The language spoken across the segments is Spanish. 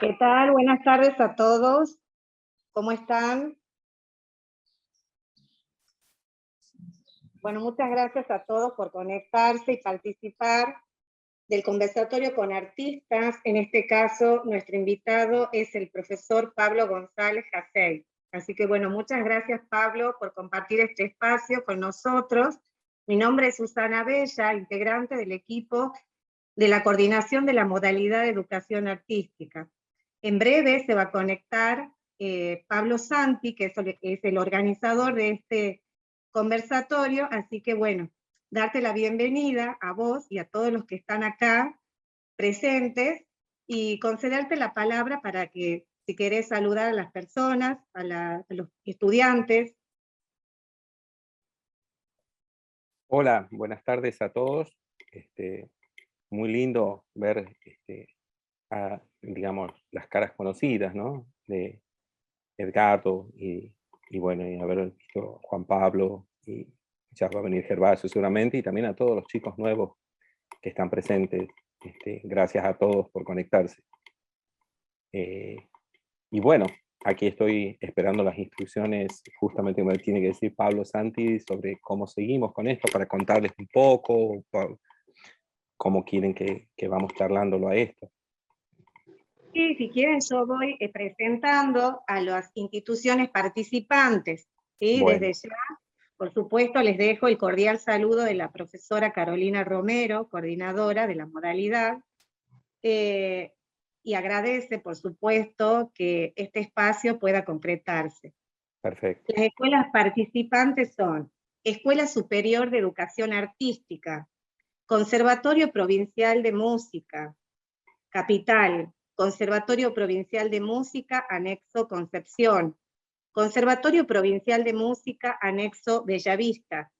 ¿Qué tal? Buenas tardes a todos. ¿Cómo están? Bueno, muchas gracias a todos por conectarse y participar del conversatorio con artistas. En este caso, nuestro invitado es el profesor Pablo González Hassey. Así que bueno, muchas gracias Pablo por compartir este espacio con nosotros. Mi nombre es Susana Bella, integrante del equipo de la coordinación de la modalidad de educación artística. En breve se va a conectar Pablo Santi, que es el organizador de este conversatorio, así que bueno, darte la bienvenida a vos y a todos los que están acá presentes y concederte la palabra para que, si querés saludar a las personas, a los estudiantes. Hola, buenas tardes a todos. Muy lindo ver digamos, las caras conocidas, ¿no? De Edgardo y bueno, y haber visto Juan Pablo, y ya va a venir Gervasio seguramente, y también a todos los chicos nuevos que están presentes. Gracias a todos por conectarse. Y bueno, aquí estoy esperando las instrucciones, justamente como tiene que decir Pablo Santi, sobre cómo seguimos con esto, para contarles un poco cómo quieren que vamos charlándolo a esto. Sí, si quieren yo voy presentando a las instituciones participantes, ¿sí? Bueno. Desde ya, por supuesto, les dejo el cordial saludo de la profesora Carolina Romero, coordinadora de la modalidad, y agradece, por supuesto, que este espacio pueda concretarse. Perfecto. Las escuelas participantes son Escuela Superior de Educación Artística, Conservatorio Provincial de Música, Capital, Conservatorio Provincial de Música, anexo Concepción, Conservatorio Provincial de Música, anexo Bellavista,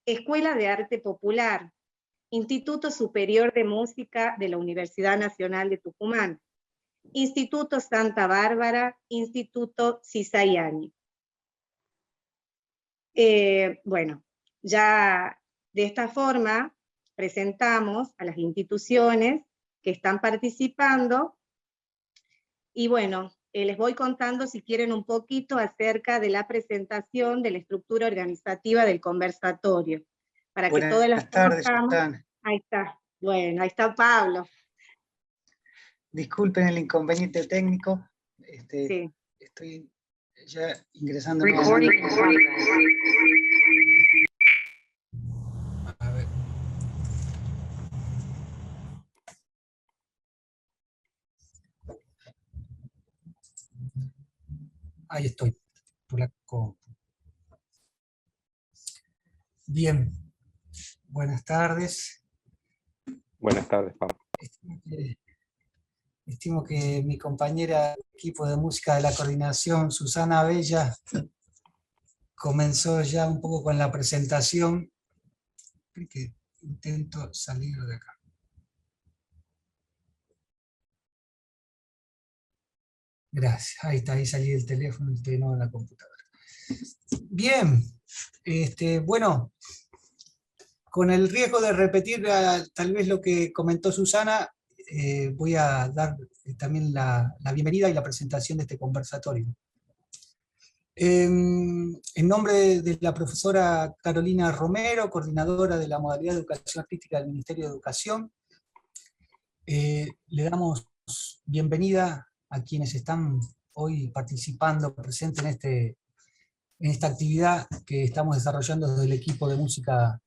Escuela de Arte Popular, Instituto Superior de Música de la Universidad Nacional de Tucumán, Instituto Santa Bárbara, Instituto Cisayani. Bueno, ya de esta forma presentamos a las instituciones que están participando y bueno, les voy contando si quieren un poquito acerca de la presentación de la estructura organizativa del conversatorio, para que todas las tardes, conozcamos. Susana. Ahí está, bueno, ahí está Pablo. Disculpen el inconveniente técnico, Sí. estoy ya ingresando. A ver. Ahí estoy, por la compu. Bien, buenas tardes. Buenas tardes, Pablo. Estimo que mi compañera de equipo de música de la coordinación, Susana Bella, comenzó ya un poco con la presentación. Que intento salir de acá. Gracias, ahí está, ahí salí del teléfono y estoy no en la computadora. Bien, bueno, con el riesgo de repetir tal vez lo que comentó Susana, voy a dar también la bienvenida y la presentación de este conversatorio. En nombre de la profesora Carolina Romero, coordinadora de la modalidad de educación artística del Ministerio de Educación, le damos bienvenida a quienes están hoy participando, presentes en esta actividad que estamos desarrollando desde el equipo de música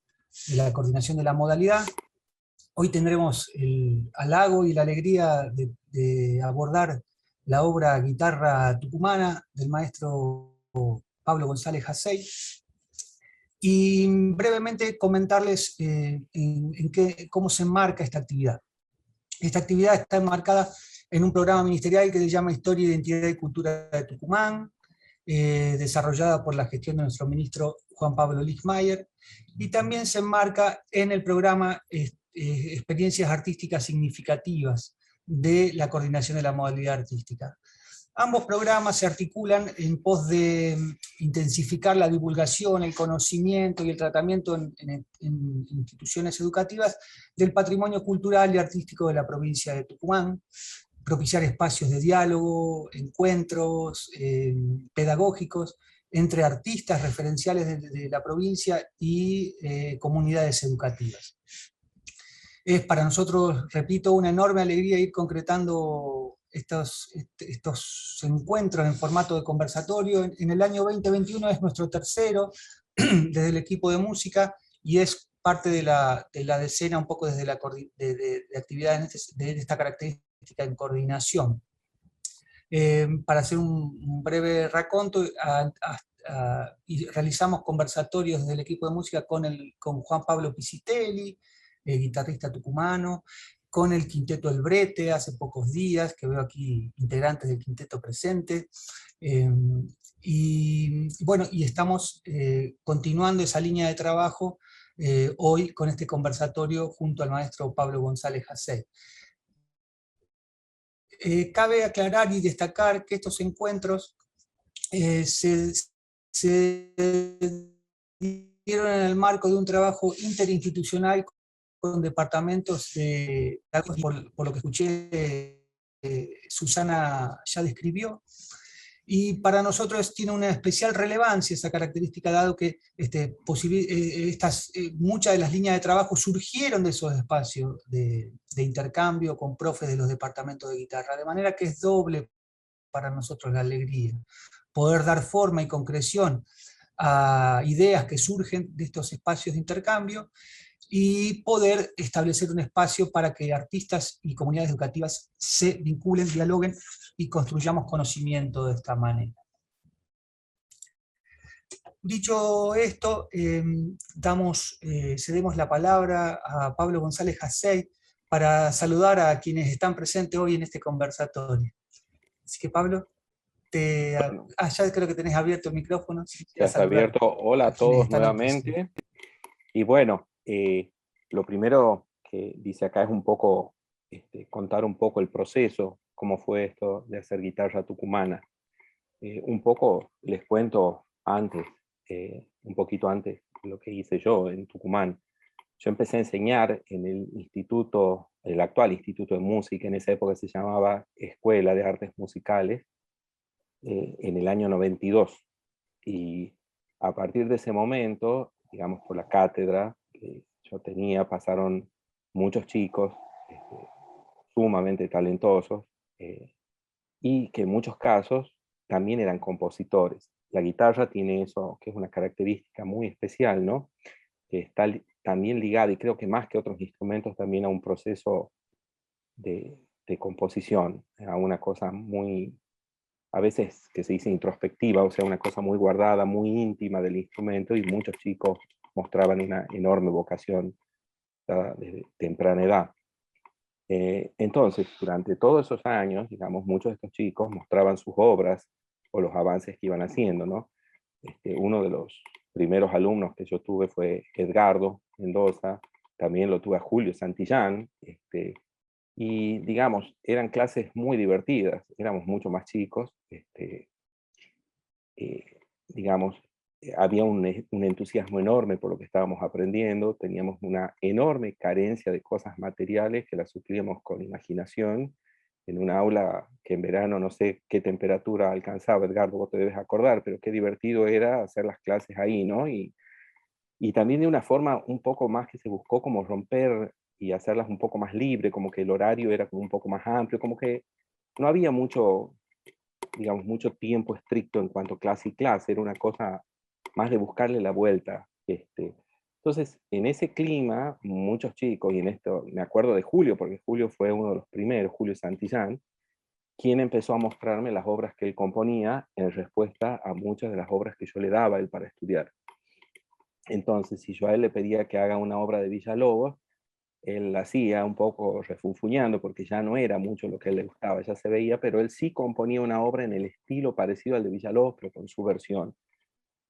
de la coordinación de la modalidad. Hoy tendremos el halago y la alegría de abordar la obra Guitarra Tucumana del maestro Pablo González Hassey, y brevemente comentarles cómo se enmarca esta actividad. Esta actividad está enmarcada en un programa ministerial que se llama Historia, Identidad y Cultura de Tucumán, desarrollada por la gestión de nuestro ministro Juan Pablo Lichmayer, y también se enmarca en el programa Experiencias Artísticas Significativas de la coordinación de la modalidad artística. Ambos programas se articulan en pos de intensificar la divulgación, el conocimiento y el tratamiento en instituciones educativas del patrimonio cultural y artístico de la provincia de Tucumán, propiciar espacios de diálogo, encuentros pedagógicos entre artistas referenciales de la provincia y comunidades educativas. Es para nosotros, repito, una enorme alegría ir concretando estos encuentros en formato de conversatorio. En el año 2021 es nuestro tercero desde el equipo de música y es parte de la decena un poco desde de actividades de esta característica en coordinación. Para hacer un breve raconto, y realizamos conversatorios desde el equipo de música con Juan Pablo Pisitelli, guitarrista tucumano, con el Quinteto El Brete hace pocos días, que veo aquí integrantes del quinteto presentes, y estamos continuando esa línea de trabajo hoy con este conversatorio junto al maestro Pablo González Hassey. Cabe aclarar y destacar que estos encuentros se dieron en el marco de un trabajo interinstitucional con departamentos por lo que escuché, Susana ya describió, y para nosotros tiene una especial relevancia esa característica, dado que muchas de las líneas de trabajo surgieron de esos espacios de intercambio con profes de los departamentos de guitarra, de manera que es doble para nosotros la alegría poder dar forma y concreción a ideas que surgen de estos espacios de intercambio y poder establecer un espacio para que artistas y comunidades educativas se vinculen, dialoguen y construyamos conocimiento de esta manera. Dicho esto, cedemos la palabra a Pablo González Hassey para saludar a quienes están presentes hoy en este conversatorio. Así que Pablo, ya creo que tenés abierto el micrófono. Si ya está abierto. Hola a todos nuevamente. Y bueno, lo primero que dice acá es un poco, contar un poco el proceso, cómo fue esto de hacer guitarra tucumana. Un poco les cuento antes, un poquito antes de lo que hice yo en Tucumán. Yo empecé a enseñar en el instituto, el actual Instituto de Música, en esa época se llamaba Escuela de Artes Musicales, en el año 92. Y a partir de ese momento, digamos, por la cátedra que yo tenía, pasaron muchos chicos sumamente talentosos y que en muchos casos también eran compositores. La guitarra tiene eso, que es una característica muy especial, ¿no? Que está también ligada, y creo que más que otros instrumentos, también a un proceso de composición, a una cosa muy, a veces que se dice introspectiva, o sea, una cosa muy guardada, muy íntima del instrumento, y muchos chicos mostraban una enorme vocación desde temprana edad. Entonces, durante todos esos años, digamos, muchos de estos chicos mostraban sus obras o los avances que iban haciendo, ¿no? Uno de los primeros alumnos que yo tuve fue Edgardo Mendoza, también lo tuve a Julio Santillán, y digamos, eran clases muy divertidas, éramos mucho más chicos, digamos, había un entusiasmo enorme por lo que estábamos aprendiendo, teníamos una enorme carencia de cosas materiales que las suplíamos con imaginación, en un aula que en verano no sé qué temperatura alcanzaba, Edgardo, vos te debes acordar, pero qué divertido era hacer las clases ahí, ¿no? Y también de una forma un poco más que se buscó como romper y hacerlas un poco más libre, como que el horario era como un poco más amplio, como que no había mucho, digamos, mucho tiempo estricto en cuanto a clase y clase, era una cosa más de buscarle la vuelta. Entonces, en ese clima, muchos chicos, y en esto me acuerdo de Julio, porque Julio fue uno de los primeros, Julio Santillán, quien empezó a mostrarme las obras que él componía en respuesta a muchas de las obras que yo le daba a él para estudiar. Entonces, si yo a él le pedía que haga una obra de Villalobos, él la hacía un poco refunfuñando porque ya no era mucho lo que a él le gustaba, ya se veía, pero él sí componía una obra en el estilo parecido al de Villalobos, pero con su versión.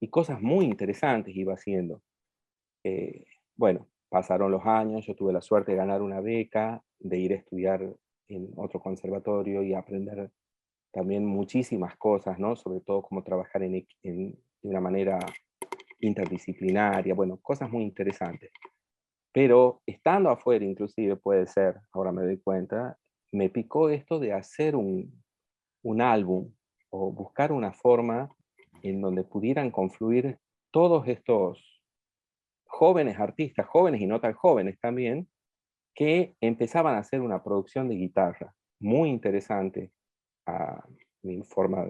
Y cosas muy interesantes iba haciendo. Bueno, pasaron los años, yo tuve la suerte de ganar una beca, de ir a estudiar en otro conservatorio y aprender también muchísimas cosas, ¿no? Sobre todo cómo trabajar de una manera interdisciplinaria, bueno, cosas muy interesantes. Pero estando afuera, inclusive puede ser, ahora me doy cuenta, me picó esto de hacer un álbum o buscar una forma en donde pudieran confluir todos estos jóvenes artistas, jóvenes y no tan jóvenes también, que empezaban a hacer una producción de guitarra muy interesante a mi forma,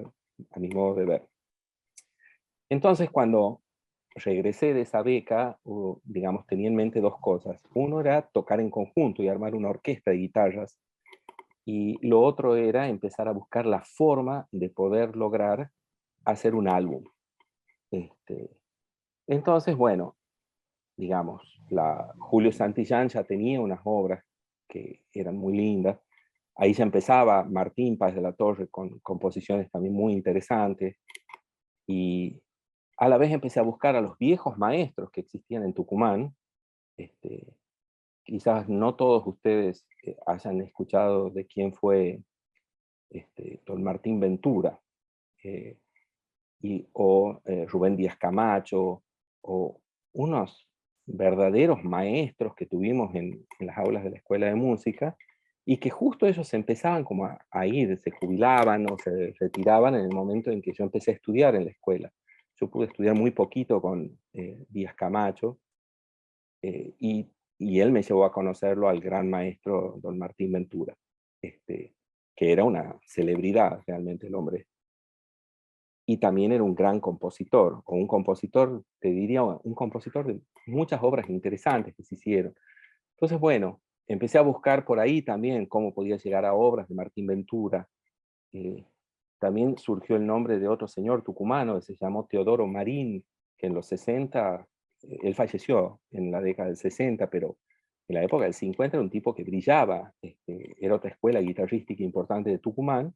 a mi modo de ver. Entonces, cuando regresé de esa beca, digamos, tenía en mente dos cosas. Uno era tocar en conjunto y armar una orquesta de guitarras, y lo otro era empezar a buscar la forma de poder lograr hacer un álbum. Entonces, bueno, digamos, Julio Santillán ya tenía unas obras que eran muy lindas. Ahí ya empezaba Martín Páez de la Torre con composiciones también muy interesantes. Y a la vez empecé a buscar a los viejos maestros que existían en Tucumán. Quizás no todos ustedes hayan escuchado de quién fue don Martín Ventura, o Rubén Díaz Camacho, o unos verdaderos maestros que tuvimos en las aulas de la Escuela de Música, y que justo ellos empezaban como a ir, se jubilaban o se retiraban en el momento en que yo empecé a estudiar en la escuela. Yo pude estudiar muy poquito con Díaz Camacho, y él me llevó a conocerlo al gran maestro don Martín Ventura, que era una celebridad realmente el hombre. Y también era un gran compositor, o un compositor, te diría, un compositor de muchas obras interesantes que se hicieron. Entonces, bueno, empecé a buscar por ahí también cómo podía llegar a obras de Martín Ventura. También surgió el nombre de otro señor tucumano que se llamó Teodoro Marín, que en los 60, él falleció en la década del 60, pero en la época del 50 era un tipo que brillaba. Era otra escuela guitarrística importante de Tucumán.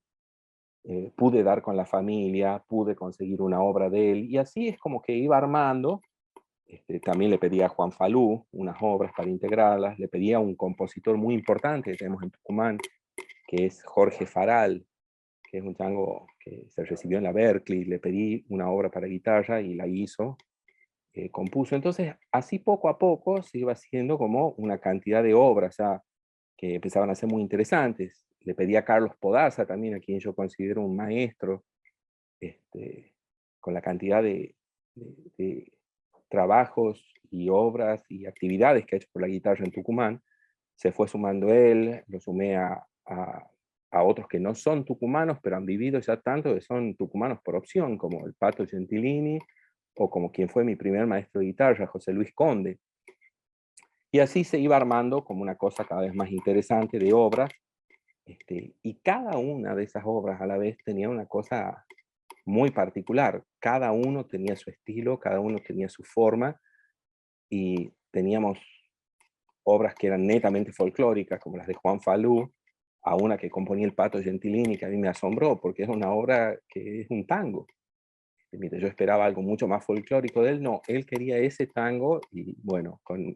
Pude dar con la familia, pude conseguir una obra de él, y así es como que iba armando. También le pedí a Juan Falú unas obras para integrarlas, le pedí a un compositor muy importante que tenemos en Tucumán, que es Jorge Faral, que es un chango que se recibió en la Berkeley, le pedí una obra para guitarra y la hizo, compuso. Entonces, así poco a poco se iba haciendo como una cantidad de obras ya que empezaban a ser muy interesantes. Le pedí a Carlos Podaza también, a quien yo considero un maestro, con la cantidad de trabajos y obras y actividades que ha hecho por la guitarra en Tucumán. Se fue sumando él, lo sumé a otros que no son tucumanos, pero han vivido ya tanto que son tucumanos por opción, como el Pato Gentilini, o como quien fue mi primer maestro de guitarra, José Luis Conde. Y así se iba armando como una cosa cada vez más interesante de obras, y cada una de esas obras a la vez tenía una cosa muy particular. Cada uno tenía su estilo, cada uno tenía su forma, y teníamos obras que eran netamente folclóricas, como las de Juan Falú, a una que componía el Pato Gentilini, que a mí me asombró, porque es una obra que es un tango. Yo esperaba algo mucho más folclórico de él, no, él quería ese tango, y bueno, con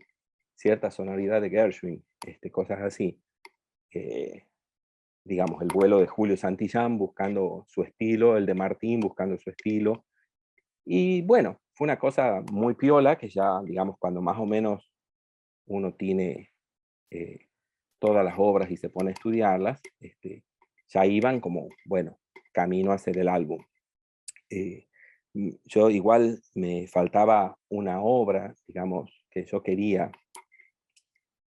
cierta sonoridad de Gershwin, cosas así. Digamos, el vuelo de Julio Santillán buscando su estilo, el de Martín buscando su estilo. Y bueno, fue una cosa muy piola que ya, digamos, cuando más o menos uno tiene todas las obras y se pone a estudiarlas, ya iban como, bueno, camino a hacer el álbum. Yo igual me faltaba una obra, digamos, que yo quería,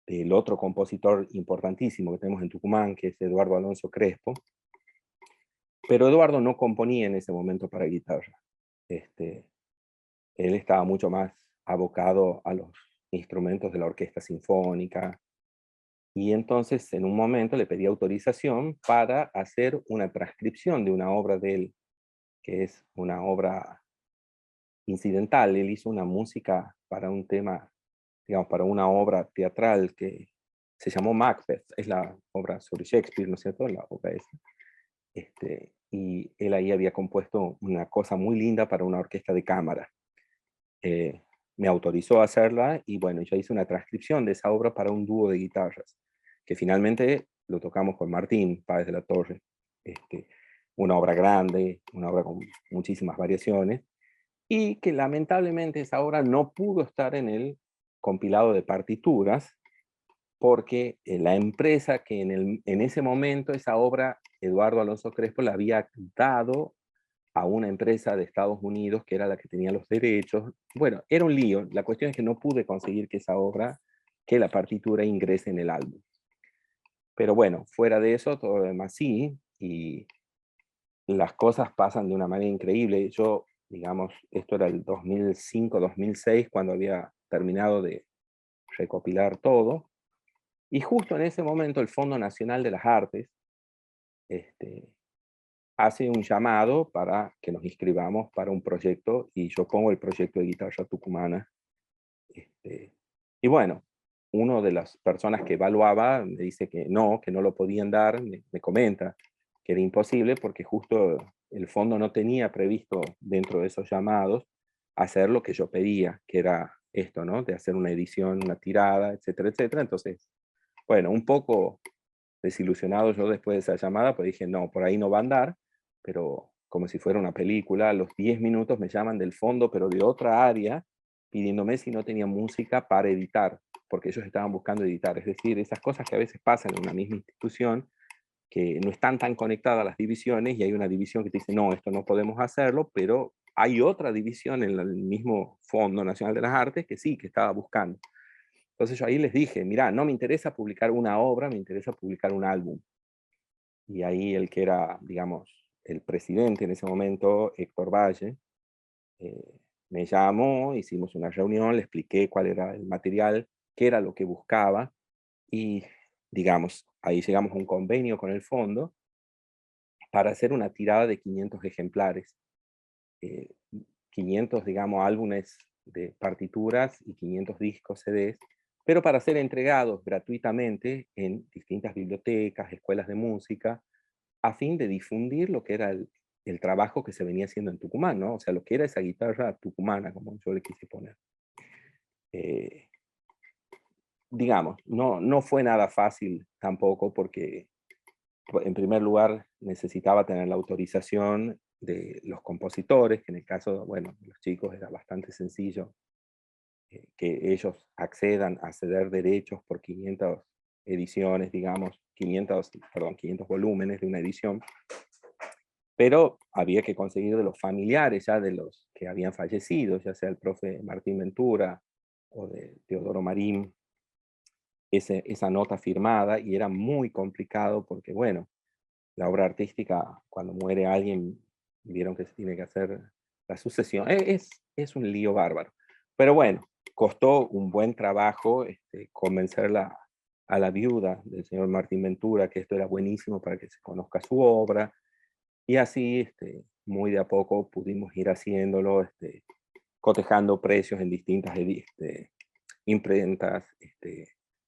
del otro compositor importantísimo que tenemos en Tucumán, que es Eduardo Alonso Crespo, pero Eduardo no componía en ese momento para guitarra. Él estaba mucho más abocado a los instrumentos de la orquesta sinfónica, y entonces en un momento le pedí autorización para hacer una transcripción de una obra de él, que es una obra incidental. Él hizo una música para un tema, digamos, para una obra teatral que se llamó Macbeth, es la obra sobre Shakespeare, ¿no es cierto? La obra esa. Y él ahí había compuesto una cosa muy linda para una orquesta de cámara. Me autorizó a hacerla, y bueno, yo hice una transcripción de esa obra para un dúo de guitarras, que finalmente lo tocamos con Martín Páez de la Torre. Una obra grande, una obra con muchísimas variaciones, y que lamentablemente esa obra no pudo estar en el compilado de partituras, porque la empresa que en ese momento esa obra, Eduardo Alonso Crespo la había dado a una empresa de Estados Unidos que era la que tenía los derechos. Bueno, era un lío. La cuestión es que no pude conseguir que esa obra, que la partitura ingrese en el álbum. Pero bueno, fuera de eso, todo lo demás sí, y las cosas pasan de una manera increíble. Yo, digamos, esto era el 2005, 2006, cuando había terminado de recopilar todo, y justo en ese momento el Fondo Nacional de las Artes hace un llamado para que nos inscribamos para un proyecto, y yo pongo el proyecto de guitarra tucumana. Y bueno, una de las personas que evaluaba me dice que no lo podían dar, me comenta que era imposible porque justo el fondo no tenía previsto dentro de esos llamados hacer lo que yo pedía, que era esto, ¿no? De hacer una edición, una tirada, etcétera, etcétera. Entonces, bueno, un poco desilusionado yo después de esa llamada, pues dije, no, por ahí no va a andar, pero como si fuera una película, a los 10 minutos me llaman del fondo, pero de otra área, pidiéndome si no tenía música para editar, porque ellos estaban buscando editar. Es decir, esas cosas que a veces pasan en una misma institución, que no están tan conectadas las divisiones, y hay una división que te dice, no, esto no podemos hacerlo, pero hay otra división en el mismo Fondo Nacional de las Artes que sí, que estaba buscando. Entonces yo ahí les dije, mira, no me interesa publicar una obra, me interesa publicar un álbum. Y ahí el que era, digamos, el presidente en ese momento, Héctor Valle, eh, me llamó, hicimos una reunión, le expliqué cuál era el material, qué era lo que buscaba, y digamos, ahí llegamos a un convenio con el fondo para hacer una tirada de 500 ejemplares. eh, 500, digamos, álbumes de partituras y 500 discos CDs, pero para ser entregados gratuitamente en distintas bibliotecas, escuelas de música, a fin de difundir lo que era el trabajo que se venía haciendo en Tucumán, ¿no? O sea, lo que era esa guitarra tucumana, como yo le quise poner. Eh, digamos, no fue nada fácil tampoco, porque en primer lugar necesitaba tener la autorización de los compositores, que en el caso, bueno, de los chicos era bastante sencillo que ellos accedan a ceder derechos por 500 ediciones, digamos, 500 volúmenes de una edición, pero había que conseguir de los familiares ya de los que habían fallecido, ya sea el profe Martín Ventura o de Teodoro Marín, esa nota firmada, y era muy complicado porque, bueno, la obra artística, cuando muere alguien, vieron que se tiene que hacer la sucesión. Es un lío bárbaro. Pero bueno, costó un buen trabajo convencerla a la viuda del señor Martín Ventura que esto era buenísimo para que se conozca su obra. Y así, muy de a poco pudimos ir haciéndolo, cotejando precios en distintas imprentas.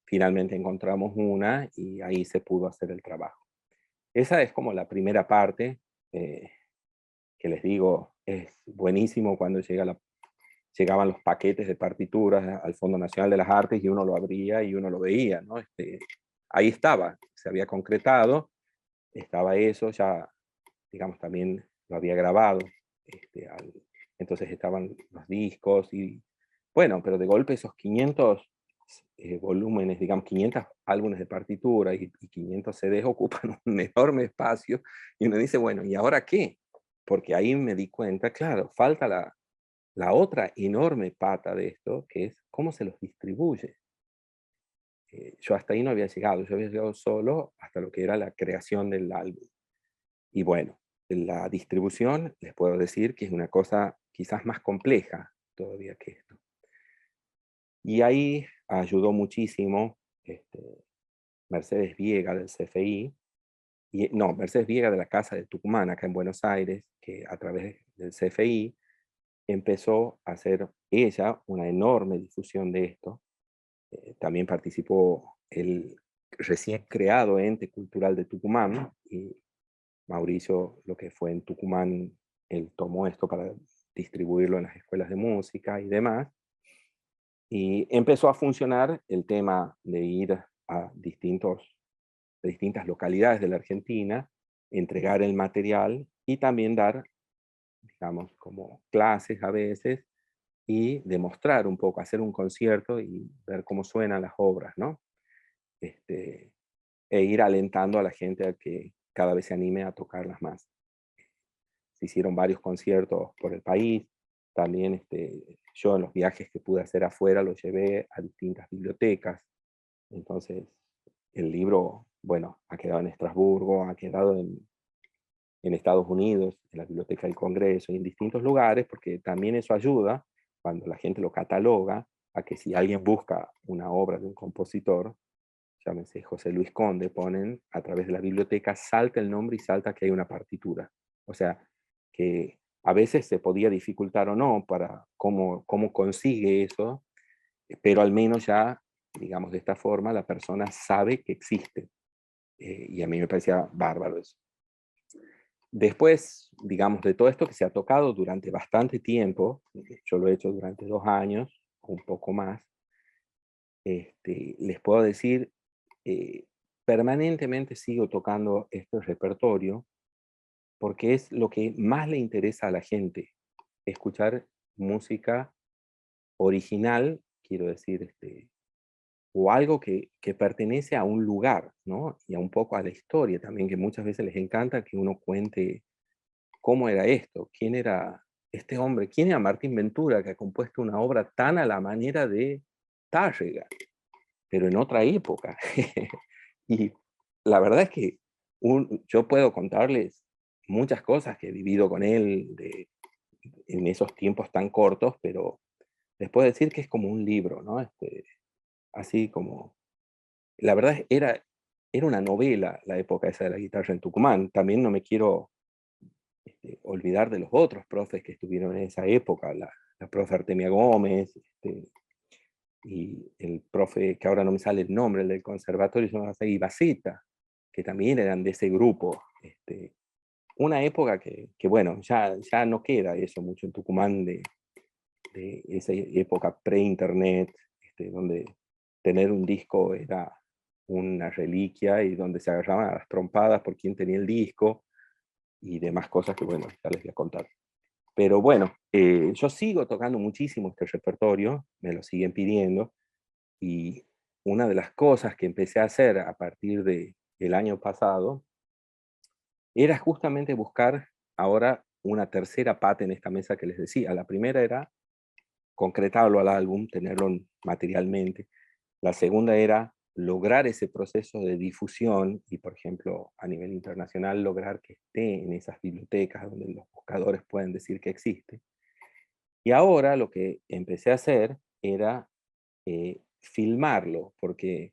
Finalmente encontramos una y ahí se pudo hacer el trabajo. Esa es como la primera parte, que les digo, es buenísimo cuando llegaban los paquetes de partituras al Fondo Nacional de las Artes y uno lo abría y uno lo veía, ¿no? Ahí estaba, se había concretado, estaba eso, ya, digamos, también lo había grabado, entonces estaban los discos y, bueno, pero de golpe esos 500 volúmenes, digamos, 500 álbumes de partitura y 500 CDs ocupan un enorme espacio, y uno dice, bueno, ¿y ahora qué? Porque ahí me di cuenta, claro, falta la otra enorme pata de esto, que es cómo se los distribuye. Yo hasta ahí no había llegado, yo había llegado solo hasta lo que era la creación del álbum. Y bueno, la distribución, les puedo decir que es una cosa quizás más compleja todavía que esto. Y ahí ayudó muchísimo Mercedes Viega del CFI, no, Mercedes Viega de la Casa de Tucumán, acá en Buenos Aires, que a través del CFI empezó a hacer ella una enorme difusión de esto. También participó el recién creado Ente Cultural de Tucumán, y Mauricio, lo que fue en Tucumán, él tomó esto para distribuirlo en las escuelas de música y demás. Y empezó a funcionar el tema de ir a distintas localidades de la Argentina, entregar el material y también dar, digamos, como clases a veces, y demostrar un poco, hacer un concierto y ver cómo suenan las obras, ¿no? e ir alentando a la gente a que cada vez se anime a tocarlas más. Se hicieron varios conciertos por el país, también yo en los viajes que pude hacer afuera los llevé a distintas bibliotecas, entonces el libro, bueno, ha quedado en Estrasburgo, ha quedado en Estados Unidos, en la Biblioteca del Congreso y en distintos lugares, porque también eso ayuda, cuando la gente lo cataloga, a que si alguien busca una obra de un compositor, llámese José Luis Conde, ponen a través de la biblioteca, salta el nombre y salta que hay una partitura. O sea, que a veces se podía dificultar o no para cómo consigue eso, pero al menos ya, digamos de esta forma, la persona sabe que existe. Y a mí me parecía bárbaro eso. Después, digamos, de todo esto que se ha tocado durante bastante tiempo, yo lo he hecho durante 2 años, un poco más, les puedo decir, permanentemente sigo tocando este repertorio, porque es lo que más le interesa a la gente, escuchar música original, quiero decir, o algo que pertenece a un lugar, ¿no? Y a un poco a la historia también, que muchas veces les encanta que uno cuente cómo era esto, quién era este hombre, quién era Martín Ventura, que ha compuesto una obra tan a la manera de Tárrega, pero en otra época. Y la verdad es que yo puedo contarles muchas cosas que he vivido con él en esos tiempos tan cortos, pero les puedo decir que es como un libro, ¿no? Así como, la verdad era una novela la época esa de la guitarra en Tucumán. También no me quiero olvidar de los otros profes que estuvieron en esa época, la profe Artemia Gómez, y el profe, que ahora no me sale el nombre, el del conservatorio, se llama Ibaceta, que también eran de ese grupo. Una época que bueno, ya no queda eso mucho en Tucumán de esa época pre-internet, donde tener un disco era una reliquia y donde se agarraban a las trompadas por quién tenía el disco y demás cosas que, bueno, ya les voy a contar. Pero bueno, yo sigo tocando muchísimo este repertorio, me lo siguen pidiendo, y una de las cosas que empecé a hacer a partir del año pasado era justamente buscar ahora una tercera pata en esta mesa que les decía. La primera era concretarlo al álbum, tenerlo materialmente. La segunda era lograr ese proceso de difusión y, por ejemplo, a nivel internacional, lograr que esté en esas bibliotecas donde los buscadores pueden decir que existe. Y ahora lo que empecé a hacer era filmarlo, porque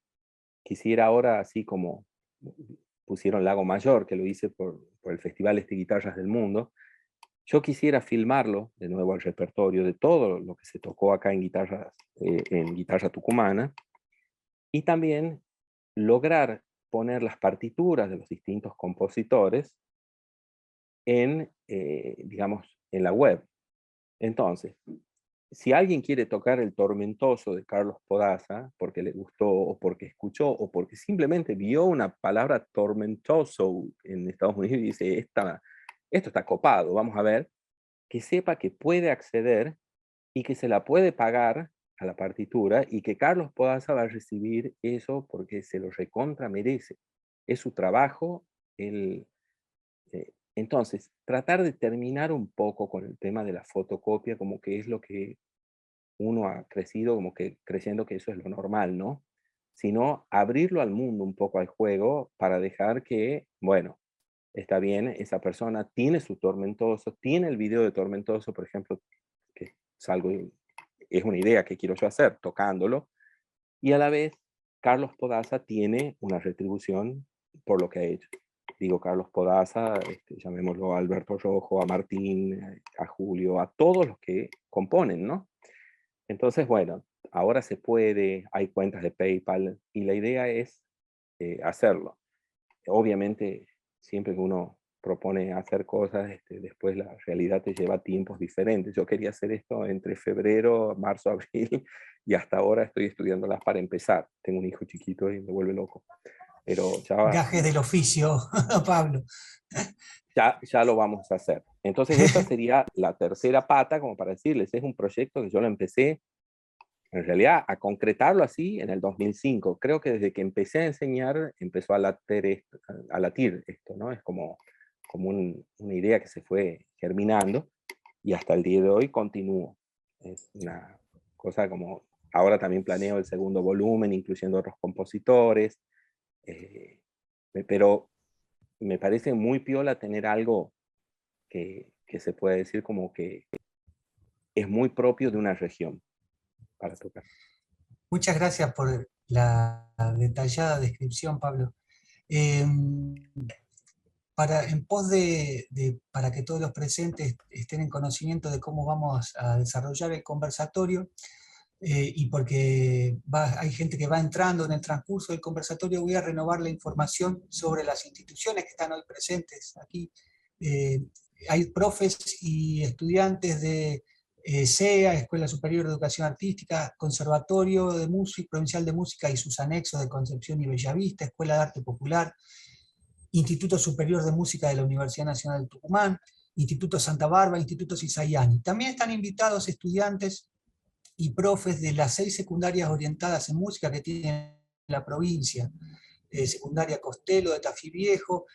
quisiera ahora, así como pusieron Lago Mayor, que lo hice por el Festival de Guitarras del Mundo, yo quisiera filmarlo de nuevo al repertorio de todo lo que se tocó acá en guitarra tucumana, y también lograr poner las partituras de los distintos compositores digamos, en la web. Entonces, si alguien quiere tocar el Tormentoso de Carlos Podaza, porque le gustó, o porque escuchó, o porque simplemente vio una palabra tormentoso en Estados Unidos y dice, esto está copado, vamos a ver, que sepa que puede acceder y que se la puede pagar a la partitura y que Carlos Podaza va a recibir eso porque se lo recontra merece. Es su trabajo. Entonces, tratar de terminar un poco con el tema de la fotocopia, como que es lo que uno ha crecido, como que creyendo que eso es lo normal, ¿no? Sino abrirlo al mundo un poco al juego para dejar que, bueno, está bien, esa persona tiene su Tormentoso, tiene el video de Tormentoso, por ejemplo, que es una idea que quiero yo hacer, tocándolo, y a la vez Carlos Podaza tiene una retribución por lo que ha hecho. Digo Carlos Podaza, llamémoslo a Alberto Rojo, a Martín, a Julio, a todos los que componen, ¿no? Entonces, bueno, ahora se puede, hay cuentas de PayPal, y la idea es hacerlo. Obviamente, siempre que uno propone hacer cosas, después la realidad te lleva a tiempos diferentes. Yo quería hacer esto entre febrero, marzo, abril, y hasta ahora estoy estudiándolas para empezar. Tengo un hijo chiquito y me vuelve loco. Pero Gajes del oficio, Pablo. ya lo vamos a hacer. Entonces esa sería la tercera pata, como para decirles, es un proyecto que yo lo empecé en realidad a concretarlo así en el 2005. Creo que desde que empecé a enseñar empezó a latir esto, ¿no? Es como una idea que se fue germinando y hasta el día de hoy continúo. Es una cosa como, ahora también planeo el segundo volumen, incluyendo otros compositores, pero me parece muy piola tener algo que se puede decir como que es muy propio de una región para tocar. Muchas gracias por la detallada descripción, Pablo. En pos para que todos los presentes estén en conocimiento de cómo vamos a desarrollar el conversatorio, y porque hay gente que va entrando en el transcurso del conversatorio, voy a renovar la información sobre las instituciones que están hoy presentes aquí. Hay profes y estudiantes de SEA, Escuela Superior de Educación Artística, Conservatorio de Música, Provincial de Música y sus anexos de Concepción y Bellavista, Escuela de Arte Popular, Instituto Superior de Música de la Universidad Nacional de Tucumán, Instituto Santa Bárbara, Instituto Cisayani. También están invitados estudiantes y profes de las 6 secundarias orientadas en música que tiene la provincia, secundaria Costello de Tafí Viejo,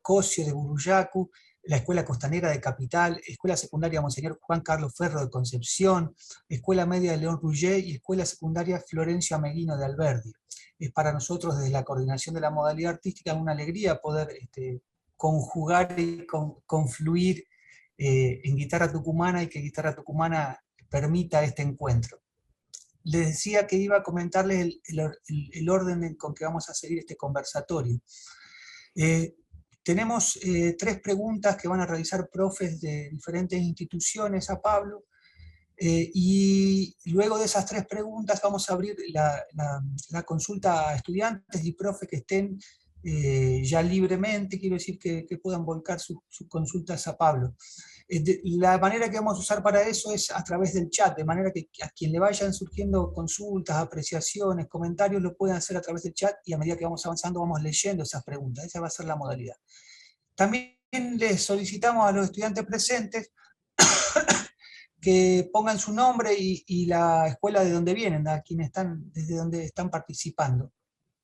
Cosio de Buruyacu, la Escuela Costanera de Capital, Escuela Secundaria Monseñor Juan Carlos Ferro de Concepción, Escuela Media de León Ruggier y Escuela Secundaria Florencio Ameguino de Alberdi. Es para nosotros, desde la coordinación de la modalidad artística, una alegría poder conjugar y confluir en Guitarra Tucumana, y que Guitarra Tucumana permita este encuentro. Les decía que iba a comentarles el orden con que vamos a seguir este conversatorio. Tenemos 3 preguntas que van a realizar profes de diferentes instituciones a Pablo, y luego de esas 3 preguntas vamos a abrir la consulta a estudiantes y profes que estén ya libremente, quiero decir que puedan volcar sus consultas a Pablo. La manera que vamos a usar para eso es a través del chat, de manera que a quien le vayan surgiendo consultas, apreciaciones, comentarios, lo pueden hacer a través del chat, y a medida que vamos avanzando vamos leyendo esas preguntas. Esa va a ser la modalidad. También les solicitamos a los estudiantes presentes que pongan su nombre y la escuela de donde vienen, a quienes están, desde donde están participando.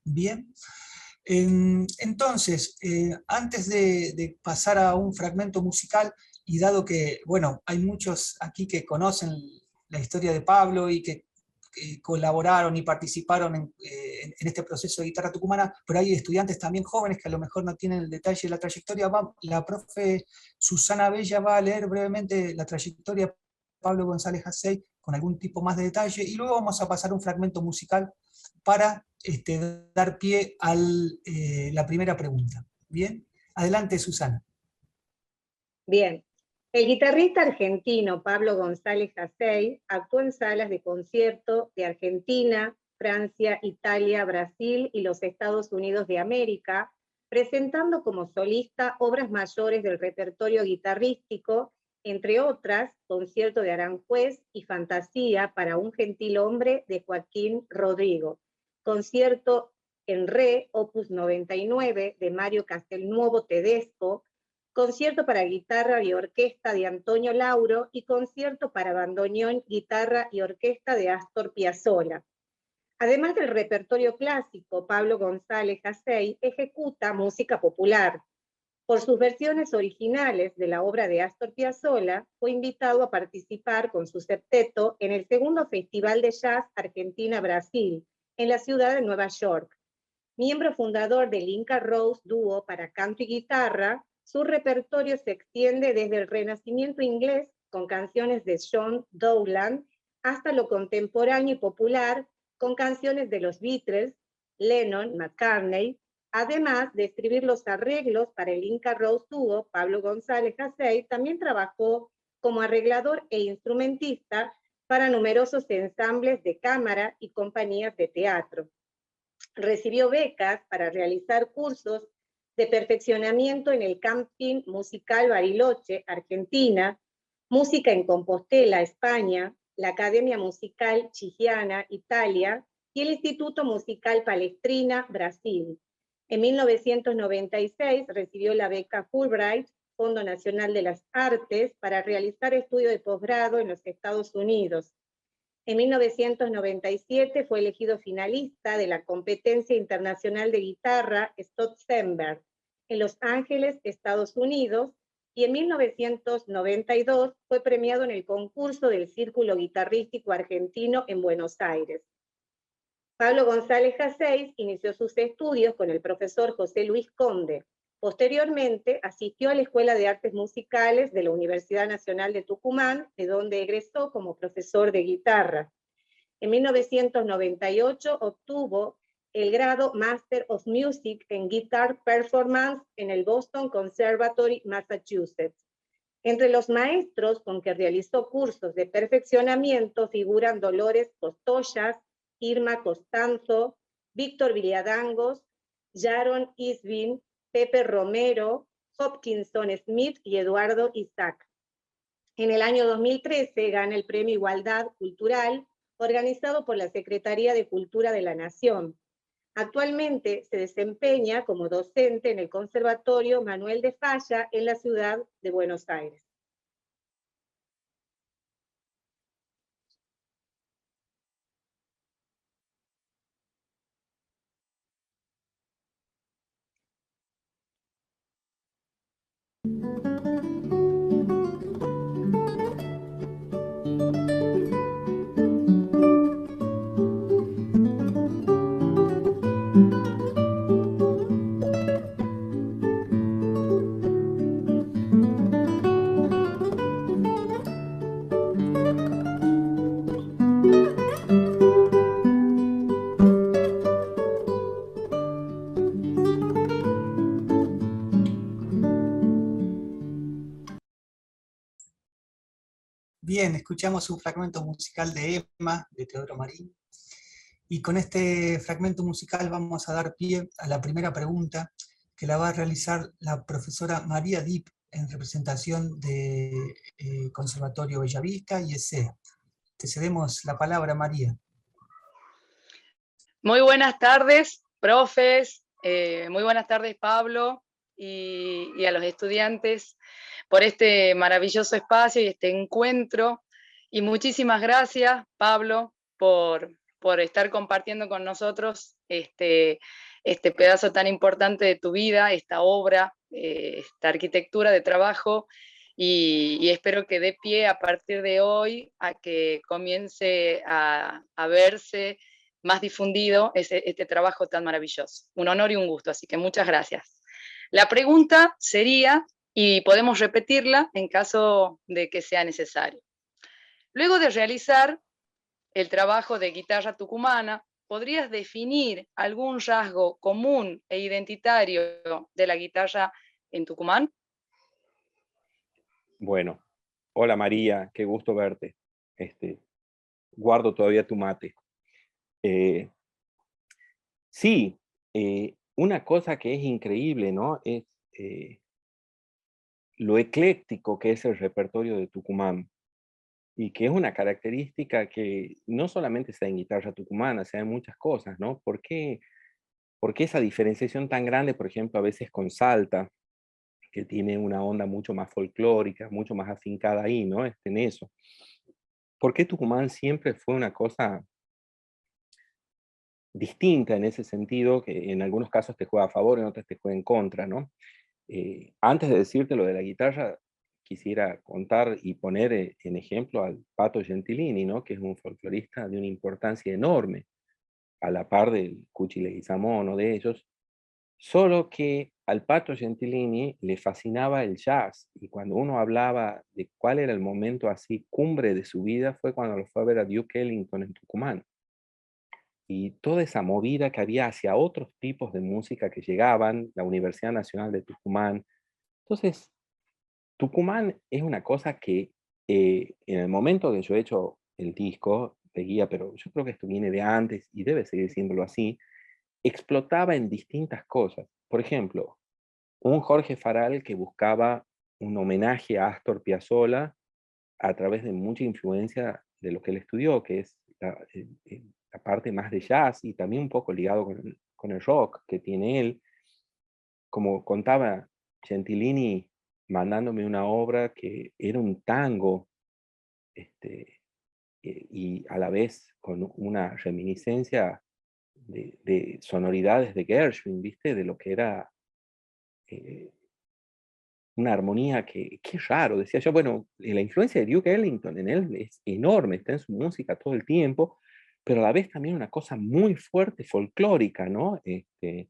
Bien. Entonces, antes de pasar a un fragmento musical, y dado que, bueno, hay muchos aquí que conocen la historia de Pablo y que colaboraron y participaron en este proceso de Guitarra Tucumana, pero hay estudiantes también jóvenes que a lo mejor no tienen el detalle de la trayectoria. La profe Susana Bella va a leer brevemente la trayectoria de Pablo González Hassey con algún tipo más de detalle, y luego vamos a pasar un fragmento musical para dar pie a la primera pregunta. Bien, adelante, Susana. Bien. El guitarrista argentino Pablo González Hassey actuó en salas de concierto de Argentina, Francia, Italia, Brasil y los Estados Unidos de América, presentando como solista obras mayores del repertorio guitarrístico, entre otras, Concierto de Aranjuez y Fantasía para un gentilhombre de Joaquín Rodrigo, Concierto en Re, opus 99 de Mario Castelnuovo Tedesco, Concierto para guitarra y orquesta de Antonio Lauro y Concierto para bandoneón, guitarra y orquesta de Astor Piazzolla. Además del repertorio clásico, Pablo González Hassey ejecuta música popular. Por sus versiones originales de la obra de Astor Piazzolla, fue invitado a participar con su septeto en el segundo Festival de Jazz Argentina-Brasil, en la ciudad de Nueva York. Miembro fundador del Inca Rose Dúo para canto y guitarra, su repertorio se extiende desde el Renacimiento inglés, con canciones de John Dowland, hasta lo contemporáneo y popular, con canciones de los Beatles, Lennon, McCartney. Además de escribir los arreglos para el Inca Rose Dúo, Pablo González Hassey también trabajó como arreglador e instrumentista para numerosos ensambles de cámara y compañías de teatro. Recibió becas para realizar cursos de perfeccionamiento en el Camping Musical Bariloche, Argentina, Música en Compostela, España, la Academia Musical Chigiana, Italia, y el Instituto Musical Palestrina, Brasil. En 1996 recibió la beca Fulbright, Fondo Nacional de las Artes, para realizar estudio de posgrado en los Estados Unidos. En 1997 fue elegido finalista de la competencia internacional de guitarra Stotzenberg en Los Ángeles, Estados Unidos, y en 1992 fue premiado en el concurso del Círculo Guitarrístico Argentino en Buenos Aires. Pablo González Jasseis inició sus estudios con el profesor José Luis Conde. Posteriormente asistió a la Escuela de Artes Musicales de la Universidad Nacional de Tucumán, de donde egresó como profesor de guitarra. En 1998 obtuvo el grado Master of Music en Guitar Performance en el Boston Conservatory, Massachusetts. Entre los maestros con que realizó cursos de perfeccionamiento figuran Dolores Costollas, Irma Costanzo, Víctor Villadangos, Jaron Isbin, Pepe Romero, Hopkinson Smith y Eduardo Isaac. En el año 2013 gana el Premio Igualdad Cultural, organizado por la Secretaría de Cultura de la Nación. Actualmente se desempeña como docente en el Conservatorio Manuel de Falla en la ciudad de Buenos Aires. Bien, escuchamos un fragmento musical de Emma, de Teodoro Marín, y con este fragmento musical vamos a dar pie a la primera pregunta que la va a realizar la profesora María Dip en representación de Conservatorio Bellavista y ESE. Te cedemos la palabra, María. Muy buenas tardes, profes, muy buenas tardes, Pablo, y a los estudiantes por este maravilloso espacio y este encuentro. Y muchísimas gracias, Pablo, por estar compartiendo con nosotros este pedazo tan importante de tu vida, esta obra, esta arquitectura de trabajo, y espero que dé pie a partir de hoy a que comience a verse más difundido este trabajo tan maravilloso. Un honor y un gusto, así que muchas gracias. La pregunta sería, y podemos repetirla en caso de que sea necesario. Luego de realizar el trabajo de guitarra tucumana, ¿podrías definir algún rasgo común e identitario de la guitarra en Tucumán? Bueno, hola María, qué gusto verte. Guardo todavía tu mate. Sí, una cosa que es increíble, ¿no? Es lo ecléctico que es el repertorio de Tucumán, y que es una característica que no solamente se da en guitarra tucumana, se da en muchas cosas, ¿no? ¿Por qué esa diferenciación tan grande, por ejemplo, a veces con Salta, que tiene una onda mucho más folclórica, mucho más afincada ahí, ¿no? En eso. ¿Por qué Tucumán siempre fue una cosa distinta en ese sentido, que en algunos casos te juega a favor, en otros te juega en contra, ¿no? Antes de decirte lo de la guitarra, quisiera contar y poner en ejemplo al Pato Gentilini, ¿no? Que es un folclorista de una importancia enorme, a la par del Cuchi Leguizamón o de ellos, solo que al Pato Gentilini le fascinaba el jazz, y cuando uno hablaba de cuál era el momento así cumbre de su vida, fue cuando lo fue a ver a Duke Ellington en Tucumán. Y toda esa movida que había hacia otros tipos de música que llegaban, la Universidad Nacional de Tucumán. Entonces, Tucumán es una cosa que en el momento que yo he hecho el disco de guía, pero yo creo que esto viene de antes y debe seguir siéndolo así, explotaba en distintas cosas. Por ejemplo, un Jorge Farall que buscaba un homenaje a Astor Piazzolla a través de mucha influencia de lo que él estudió, que es la parte más de jazz y también un poco ligado con el rock que tiene él. Como contaba Gentilini, mandándome una obra que era un tango y a la vez con una reminiscencia de sonoridades de Gershwin, ¿viste? De lo que era una armonía que raro, decía yo, bueno, la influencia de Duke Ellington en él es enorme, está en su música todo el tiempo, pero a la vez también una cosa muy fuerte, folclórica, ¿no? Que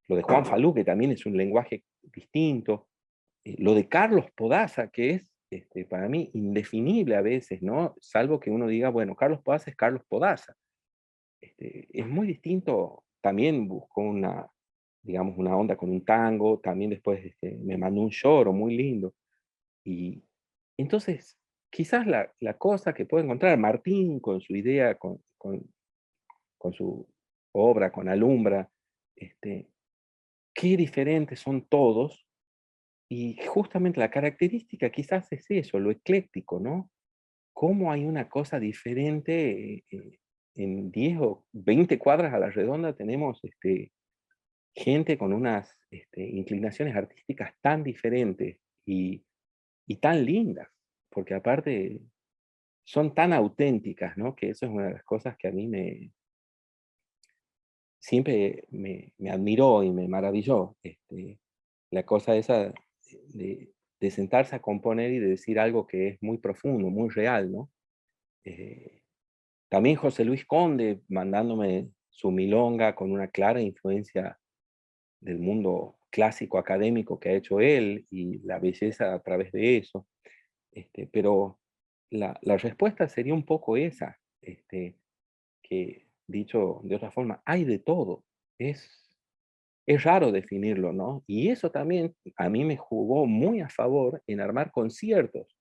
lo de Juan Falú, que también es un lenguaje distinto, lo de Carlos Podaza, que es para mí indefinible a veces, ¿no? Salvo que uno diga, bueno, Carlos Podaza es Carlos Podaza. Es muy distinto, también buscó una, digamos, una onda con un tango, también después me mandó un lloro muy lindo. Y entonces, quizás la cosa que puede encontrar Martín con su idea, con su obra, con Alumbra, qué diferentes son todos, y justamente la característica quizás es eso, lo ecléctico, ¿no? Cómo hay una cosa diferente, en 10 o 20 cuadras a la redonda tenemos gente con unas inclinaciones artísticas tan diferentes y tan lindas, porque aparte son tan auténticas, ¿no? Que eso es una de las cosas que a mí siempre me admiró y me maravilló. La cosa esa de sentarse a componer y de decir algo que es muy profundo, muy real, ¿no? También José Luis Conde mandándome su milonga con una clara influencia del mundo clásico académico que ha hecho él y la belleza a través de eso. Pero la respuesta sería un poco esa, que dicho de otra forma, hay de todo. Es raro definirlo, ¿no? Y eso también a mí me jugó muy a favor en armar conciertos,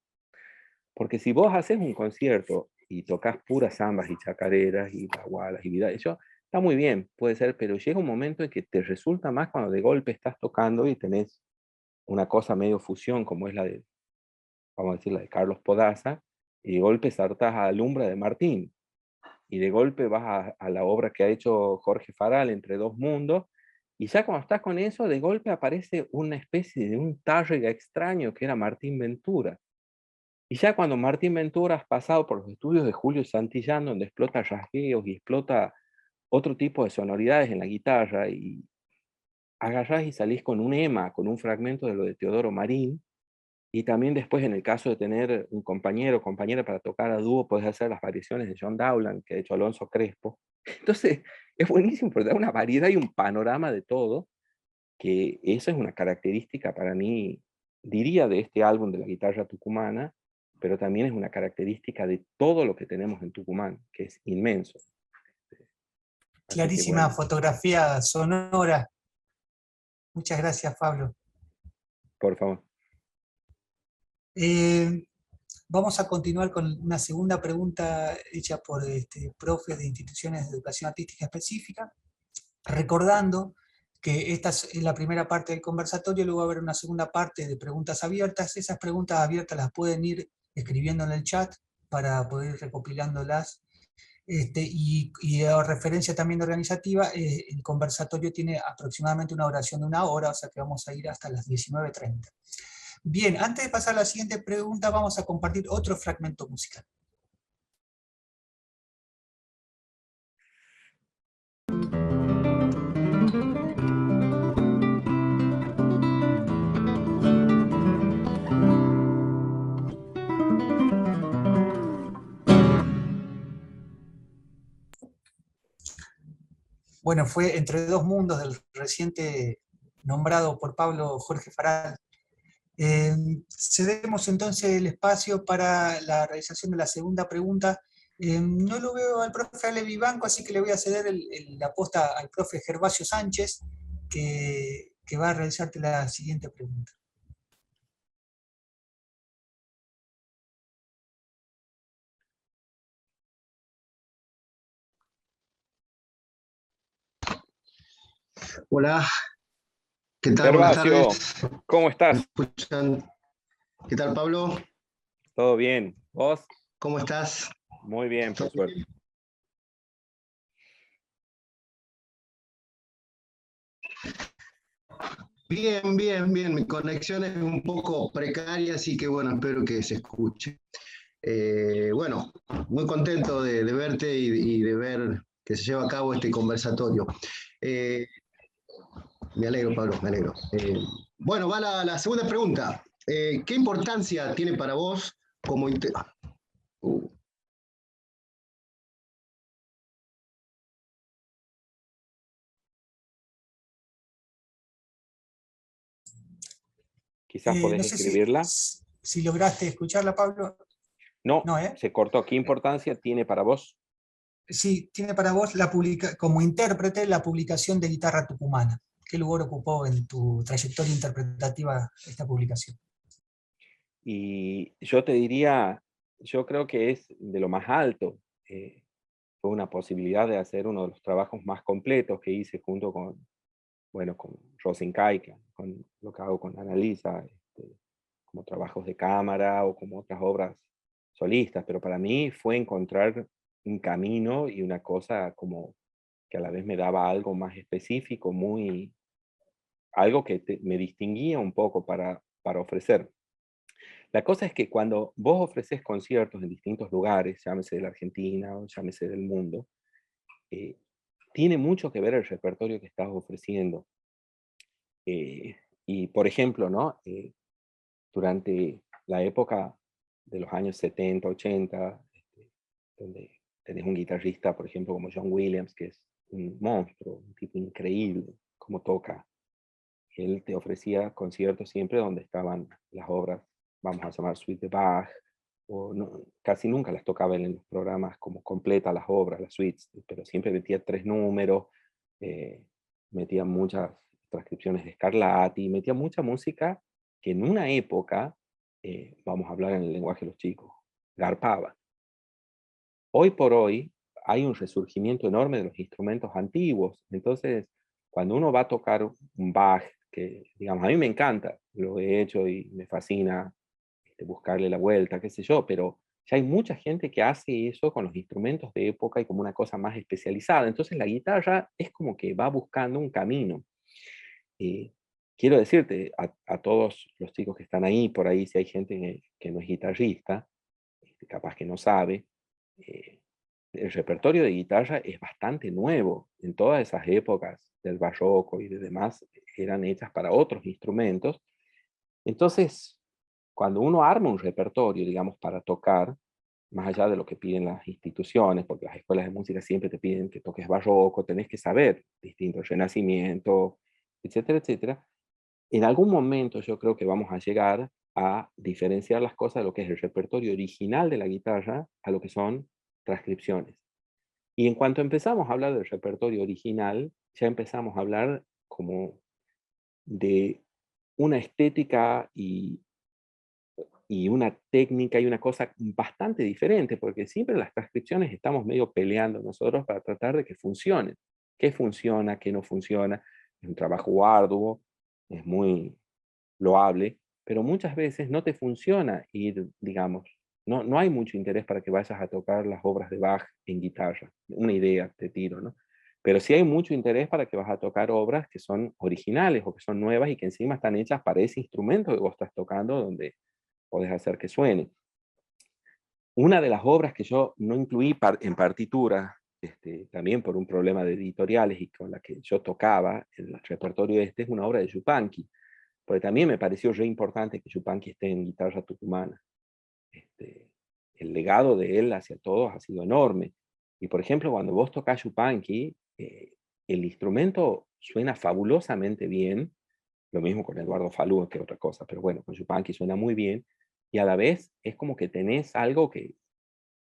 porque si vos haces un concierto y tocas puras zambas y chacareras y bagualas y vida, eso está muy bien, puede ser, pero llega un momento en que te resulta más cuando de golpe estás tocando y tenés una cosa medio fusión, como es la de, vamos a decir, la de Carlos Podaza, y de golpe saltás a Alumbra de Martín, y de golpe vas a la obra que ha hecho Jorge Faral, Entre dos mundos, y ya cuando estás con eso, de golpe aparece una especie de un Tárrega extraño que era Martín Ventura. Y ya cuando Martín Ventura has pasado por los estudios de Julio Santillán, donde explota rasgueos y explota otro tipo de sonoridades en la guitarra, y agarrás y salís con un EMA, con un fragmento de lo de Teodoro Marín, y también después en el caso de tener un compañero o compañera para tocar a dúo, puedes hacer las variaciones de John Dowland, que ha hecho Alonso Crespo. Entonces, es buenísimo porque da una variedad y un panorama de todo, que eso es una característica para mí, diría, de este álbum de la guitarra tucumana, pero también es una característica de todo lo que tenemos en Tucumán, que es inmenso. Así Clarísima bueno, fotografía sonora. Muchas gracias, Pablo. por favor. Vamos a continuar con una segunda pregunta hecha por profes de instituciones de educación artística específica, recordando que esta es la primera parte del conversatorio, luego va a haber una segunda parte de preguntas abiertas. Esas preguntas abiertas las pueden ir escribiendo en el chat para poder ir recopilándolas. Y a referencia también organizativa, el conversatorio tiene aproximadamente una duración de 1 hora, o sea que vamos a ir hasta las 19:30. Bien, antes de pasar a la siguiente pregunta, vamos a compartir otro fragmento musical. Bueno, fue Entre dos mundos del reciente nombrado por Pablo Jorge Faral. Cedemos entonces el espacio para la realización de la segunda pregunta. No lo veo al profe Ale Vivanco, así que le voy a ceder la posta al profe Gervasio Sánchez, que va a realizarte la siguiente pregunta. Hola, ¿qué tal? Buenas Gervasio, tardes. ¿cómo ¿Me estás? escuchan? ¿Qué tal, Pablo? ¿Todo bien? ¿Vos? ¿Cómo estás? Muy bien, por ¿Todo suerte. bien? Bien, bien. Mi conexión es un poco precaria, así que bueno, espero que se escuche. Bueno, muy contento de verte y de ver que se lleva a cabo este conversatorio. Eh, Me alegro, Pablo, me alegro. Bueno, va la segunda pregunta. ¿Qué importancia tiene para vos como... Quizás podés No sé escribirla. si lograste escucharla, Pablo. No, No, ¿eh? se cortó. ¿Qué importancia tiene para vos? Sí, tiene para vos como intérprete la publicación de Guitarra Tucumana. ¿Qué lugar ocupó en tu trayectoria interpretativa esta publicación? Y yo te diría, yo creo que es de lo más alto. Fue una posibilidad de hacer uno de los trabajos más completos que hice junto con, bueno, con Rosin Caica, con lo que hago con Annalisa, como trabajos de cámara o como otras obras solistas, pero para mí fue encontrar un camino y una cosa como que a la vez me daba algo más específico, algo que me distinguía un poco para ofrecer. La cosa es que cuando vos ofreces conciertos en distintos lugares, llámese de la Argentina o llámese del mundo, eh, tiene mucho que ver el repertorio que estás ofreciendo. Y por ejemplo, ¿no? Durante la época de los años 70, 80, donde tenés un guitarrista, por ejemplo, como John Williams, que es un monstruo, un tipo increíble, como toca. Él te ofrecía conciertos siempre donde estaban las obras, vamos a llamar suite de Bach, o no, casi nunca las tocaba él en los programas como completa las obras, las suites, pero siempre metía 3 números, eh, metía muchas transcripciones de Scarlatti, metía mucha música que en una época, vamos a hablar en el lenguaje de los chicos, garpaba. Hoy por hoy hay un resurgimiento enorme de los instrumentos antiguos, entonces cuando uno va a tocar un Bach, que digamos, a mí me encanta, lo he hecho y me fascina buscarle la vuelta, qué sé yo, pero ya hay mucha gente que hace eso con los instrumentos de época y como una cosa más especializada. Entonces la guitarra es como que va buscando un camino. Eh, Quiero decirte a todos los chicos que están ahí, por ahí, si hay gente que no es guitarrista, capaz que no sabe, eh, el repertorio de guitarra es bastante nuevo. En todas esas épocas del barroco y de demás eran hechas para otros instrumentos. Entonces, cuando uno arma un repertorio, digamos, para tocar, más allá de lo que piden las instituciones, porque las escuelas de música siempre te piden que toques barroco, tenés que saber distintos, renacimiento, etcétera, etcétera. En algún momento yo creo que vamos a llegar a diferenciar las cosas de lo que es el repertorio original de la guitarra a lo que son transcripciones. Y en cuanto empezamos a hablar del repertorio original, ya empezamos a hablar como de una estética y una técnica y una cosa bastante diferente, porque siempre en las transcripciones estamos medio peleando nosotros para tratar de que funcionen. ¿Qué funciona? ¿Qué no funciona? Es un trabajo arduo, es muy loable, pero muchas veces no te funciona ir, digamos, no hay mucho interés para que vayas a tocar las obras de Bach en guitarra. Una idea te tiro, ¿no? Pero sí hay mucho interés para que vas a tocar obras que son originales o que son nuevas y que encima están hechas para ese instrumento que vos estás tocando donde podés hacer que suene. Una de las obras que yo no incluí en partitura, también por un problema de editoriales y con la que yo tocaba, el repertorio es una obra de Yupanqui, porque también me pareció re importante que Yupanqui esté en guitarra tucumana. El legado de él hacia todos ha sido enorme. Y por ejemplo, cuando vos tocas Yupanqui, el instrumento suena fabulosamente bien, lo mismo con Eduardo Falú, que otra cosa, pero bueno, con Yupanqui suena muy bien, y a la vez es como que tenés algo que,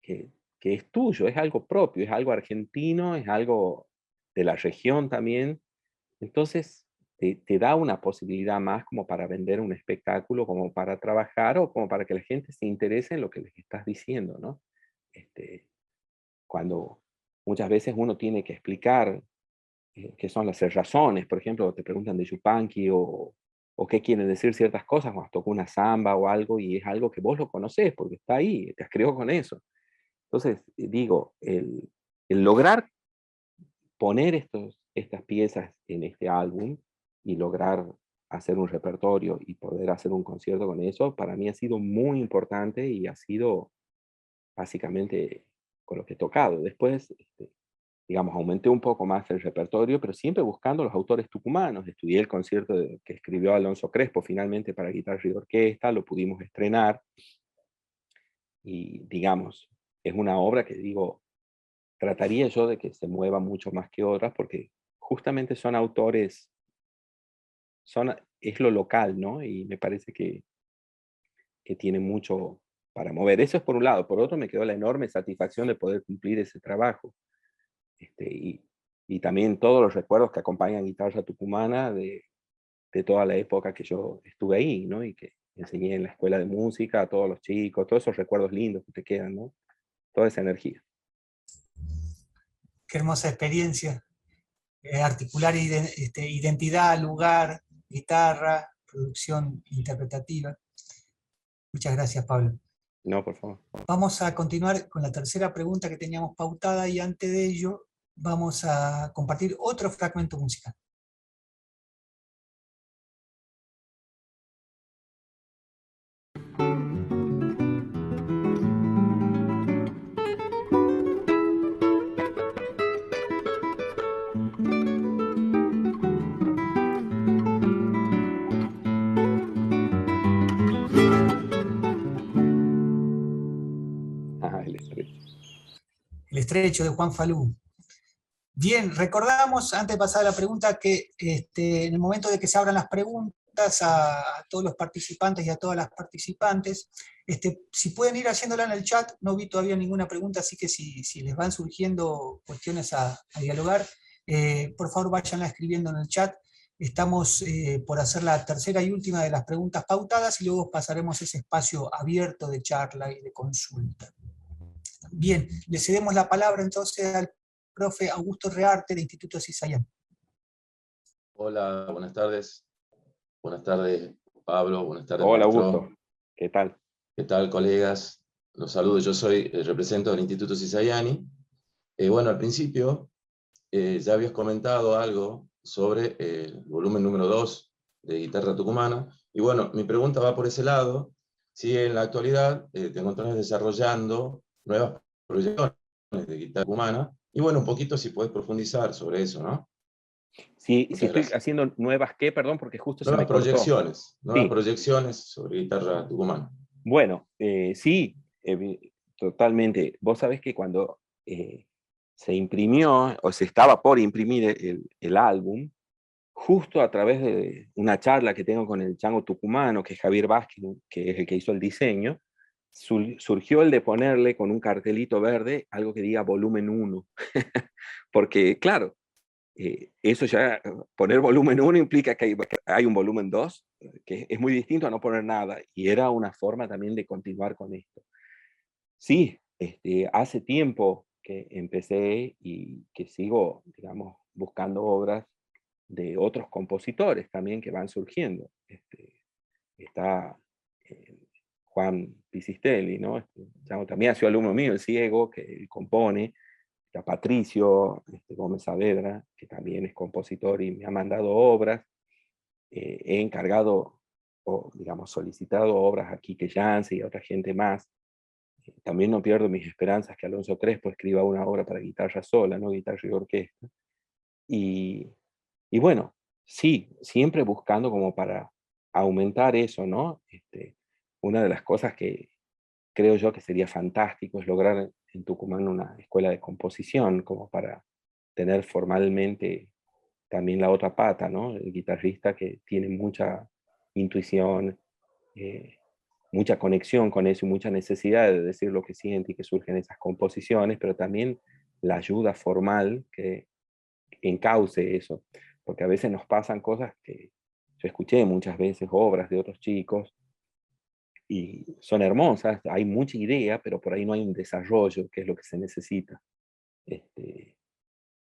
que es tuyo, es algo propio, es algo argentino, es algo de la región también. Entonces, te da una posibilidad más como para vender un espectáculo, como para trabajar o como para que la gente se interese en lo que les estás diciendo, ¿no? Este, Cuando muchas veces uno tiene que explicar qué son las razones, por ejemplo, te preguntan de Yupanqui o qué quieren decir ciertas cosas cuando tocó una samba o algo y es algo que vos lo conocés porque está ahí, te has creado con eso. Entonces, digo, el lograr poner estas piezas en este álbum y lograr hacer un repertorio y poder hacer un concierto con eso, para mí ha sido muy importante y ha sido básicamente con lo que he tocado. Después, digamos, aumenté un poco más el repertorio, pero siempre buscando los autores tucumanos. Estudié el concierto que escribió Alonso Crespo finalmente para guitarra y orquesta, lo pudimos estrenar, y digamos, es una obra que digo, trataría yo de que se mueva mucho más que otras, porque justamente son autores, es lo local, ¿no? Y me parece que tiene mucho para mover. Eso es por un lado. Por otro, me quedó la enorme satisfacción de poder cumplir ese trabajo. Y también todos los recuerdos que acompañan Guitarra Tucumana de toda la época que yo estuve ahí, ¿no? Y que enseñé en la escuela de música a todos los chicos, todos esos recuerdos lindos que te quedan, ¿no? Toda esa energía. Qué hermosa experiencia. Articular identidad, lugar, guitarra, producción interpretativa. Muchas gracias, Pablo. No, por favor. Vamos a continuar con la tercera pregunta que teníamos pautada, y antes de ello vamos a compartir otro fragmento musical. El estrecho. El estrecho de Juan Falú. Bien, recordamos, antes de pasar a la pregunta, que en el momento de que se abran las preguntas a todos los participantes y a todas las participantes, si pueden ir haciéndola en el chat. No vi todavía ninguna pregunta, así que si les van surgiendo cuestiones a dialogar, por favor váyanla escribiendo en el chat. Estamos por hacer la tercera y última de las preguntas pautadas, y luego pasaremos ese espacio abierto de charla y de consulta. Bien, le cedemos la palabra entonces al profe Augusto Rearte, de Instituto Cisayán. Hola, buenas tardes. Buenas tardes, Pablo. Buenas tardes, Hola, maestro. Augusto. ¿Qué tal? ¿Qué tal, colegas? Los saludo. Yo represento al Instituto Cisayani. Bueno, al principio ya habías comentado algo sobre el volumen número 2 de Guitarra Tucumana. Y bueno, mi pregunta va por ese lado. Si en la actualidad te encontrás desarrollando nuevas proyecciones de Guitarra Tucumana. Y bueno, un poquito si puedes profundizar sobre eso, ¿no? Sí, si estoy Gracias. haciendo nuevas, ¿qué? Perdón, porque justo se me cortó. Nuevas Sí. proyecciones sobre Guitarra Tucumana. Bueno, sí, totalmente. Vos sabés que cuando se imprimió, o se estaba por imprimir el álbum, justo a través de una charla que tengo con el chango tucumano, que es Javier Vázquez, que es el que hizo el diseño, surgió el de ponerle con un cartelito verde algo que diga volumen 1. Porque, claro, eso ya, poner volumen 1 implica que hay un volumen 2, que es muy distinto a no poner nada, y era una forma también de continuar con esto. Sí, hace tiempo que empecé y que sigo, digamos, buscando obras de otros compositores también que van surgiendo. Está Juan Pisistelli, ¿no? También ha sido alumno mío, el ciego, que él compone. Está Patricio Gómez Saavedra, que también es compositor y me ha mandado obras. He encargado, o digamos, solicitado obras a Quique Yance y a otra gente más. También no pierdo mis esperanzas que Alonso Crespo escriba una obra para guitarra sola, ¿no? Guitarra y orquesta. Y bueno, sí, siempre buscando como para aumentar eso, ¿no? Una de las cosas que creo yo que sería fantástico es lograr en Tucumán una escuela de composición, como para tener formalmente también la otra pata, ¿no? El guitarrista que tiene mucha intuición, mucha conexión con eso y mucha necesidad de decir lo que siente y que surgen esas composiciones, pero también la ayuda formal que encauce eso, porque a veces nos pasan cosas que yo escuché muchas veces, obras de otros chicos, y son hermosas, hay mucha idea, pero por ahí no hay un desarrollo, que es lo que se necesita.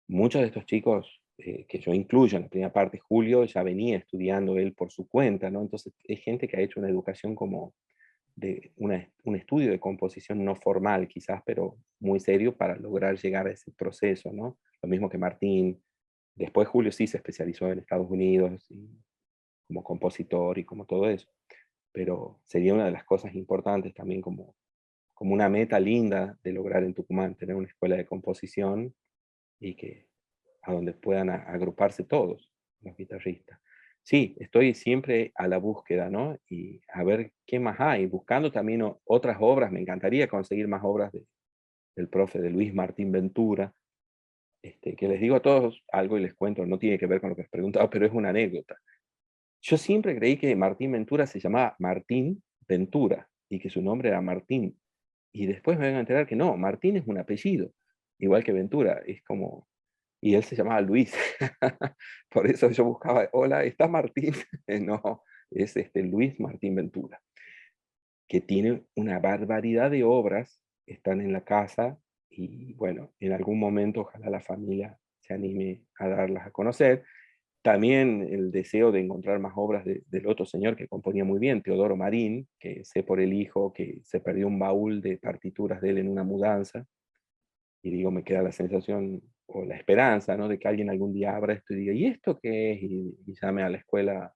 Muchos de estos chicos que yo incluyo en la primera parte, Julio ya venía estudiando él por su cuenta, ¿no? Entonces es gente que ha hecho una educación como de un estudio de composición no formal quizás, pero muy serio para lograr llegar a ese proceso, ¿no? Lo mismo que Martín. Después Julio sí se especializó en Estados Unidos y como compositor y como todo eso, pero sería una de las cosas importantes también como como una meta linda de lograr en Tucumán, tener una escuela de composición y que a donde puedan agruparse todos los guitarristas. Sí, estoy siempre a la búsqueda, ¿no? Y a ver qué más hay, buscando también otras obras. Me encantaría conseguir más obras del profe de Luis Martín Ventura, que les digo a todos algo y les cuento, no tiene que ver con lo que has preguntado, pero es una anécdota. Yo siempre creí que Martín Ventura se llamaba Martín Ventura y que su nombre era Martín. Y después me vengo a enterar que no, Martín es un apellido, igual que Ventura, es como, y él se llamaba Luis. Por eso yo buscaba, hola, ¿está Martín? No, es Luis Martín Ventura, que tiene una barbaridad de obras, están en la casa, y bueno, en algún momento ojalá la familia se anime a darlas a conocer. También el deseo de encontrar más obras del otro señor que componía muy bien, Teodoro Marín, que sé por el hijo que se perdió un baúl de partituras de él en una mudanza, y digo, me queda la sensación o la esperanza, ¿no? De que alguien algún día abra esto y diga, ¿y esto qué es? Y llame a la escuela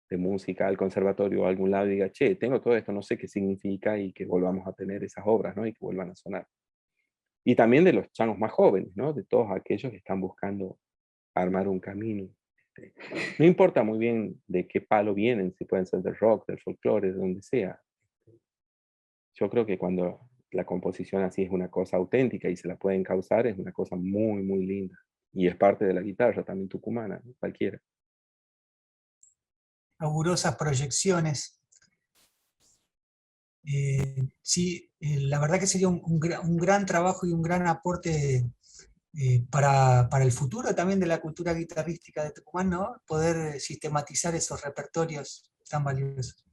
de música, al conservatorio o a algún lado y diga, che, tengo todo esto, no sé qué significa, y que volvamos a tener esas obras, ¿no? Y que vuelvan a sonar. Y también de los changos más jóvenes, ¿no? De todos aquellos que están buscando armar un camino. Este, No importa muy bien de qué palo vienen, si pueden ser del rock, del folclore, de donde sea. Yo creo que cuando la composición así es una cosa auténtica y se la pueden causar, es una cosa muy, muy linda. Y es parte de la guitarra también tucumana, ¿no? Cualquiera. Augurosas proyecciones. Sí, la verdad que sería un gran trabajo y un gran aporte para el futuro también de la cultura guitarrística de Tucumán, ¿no? Poder sistematizar esos repertorios tan valiosos.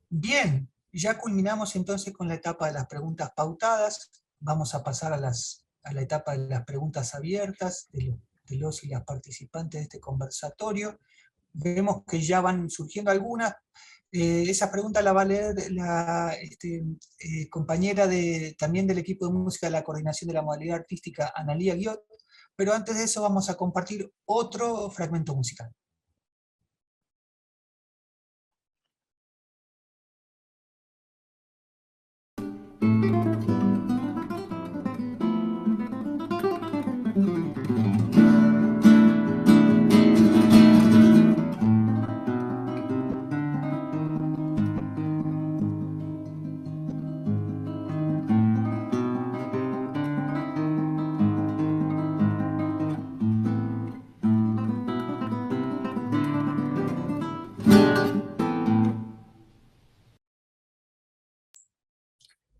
Bien, ya culminamos entonces con la etapa de las preguntas pautadas. Vamos a pasar a la etapa de las preguntas abiertas de los y las participantes de este conversatorio. Vemos que ya van surgiendo algunas. Esa pregunta la va a leer la compañera también del equipo de música de la coordinación de la modalidad artística, Analía Guiot, pero antes de eso vamos a compartir otro fragmento musical.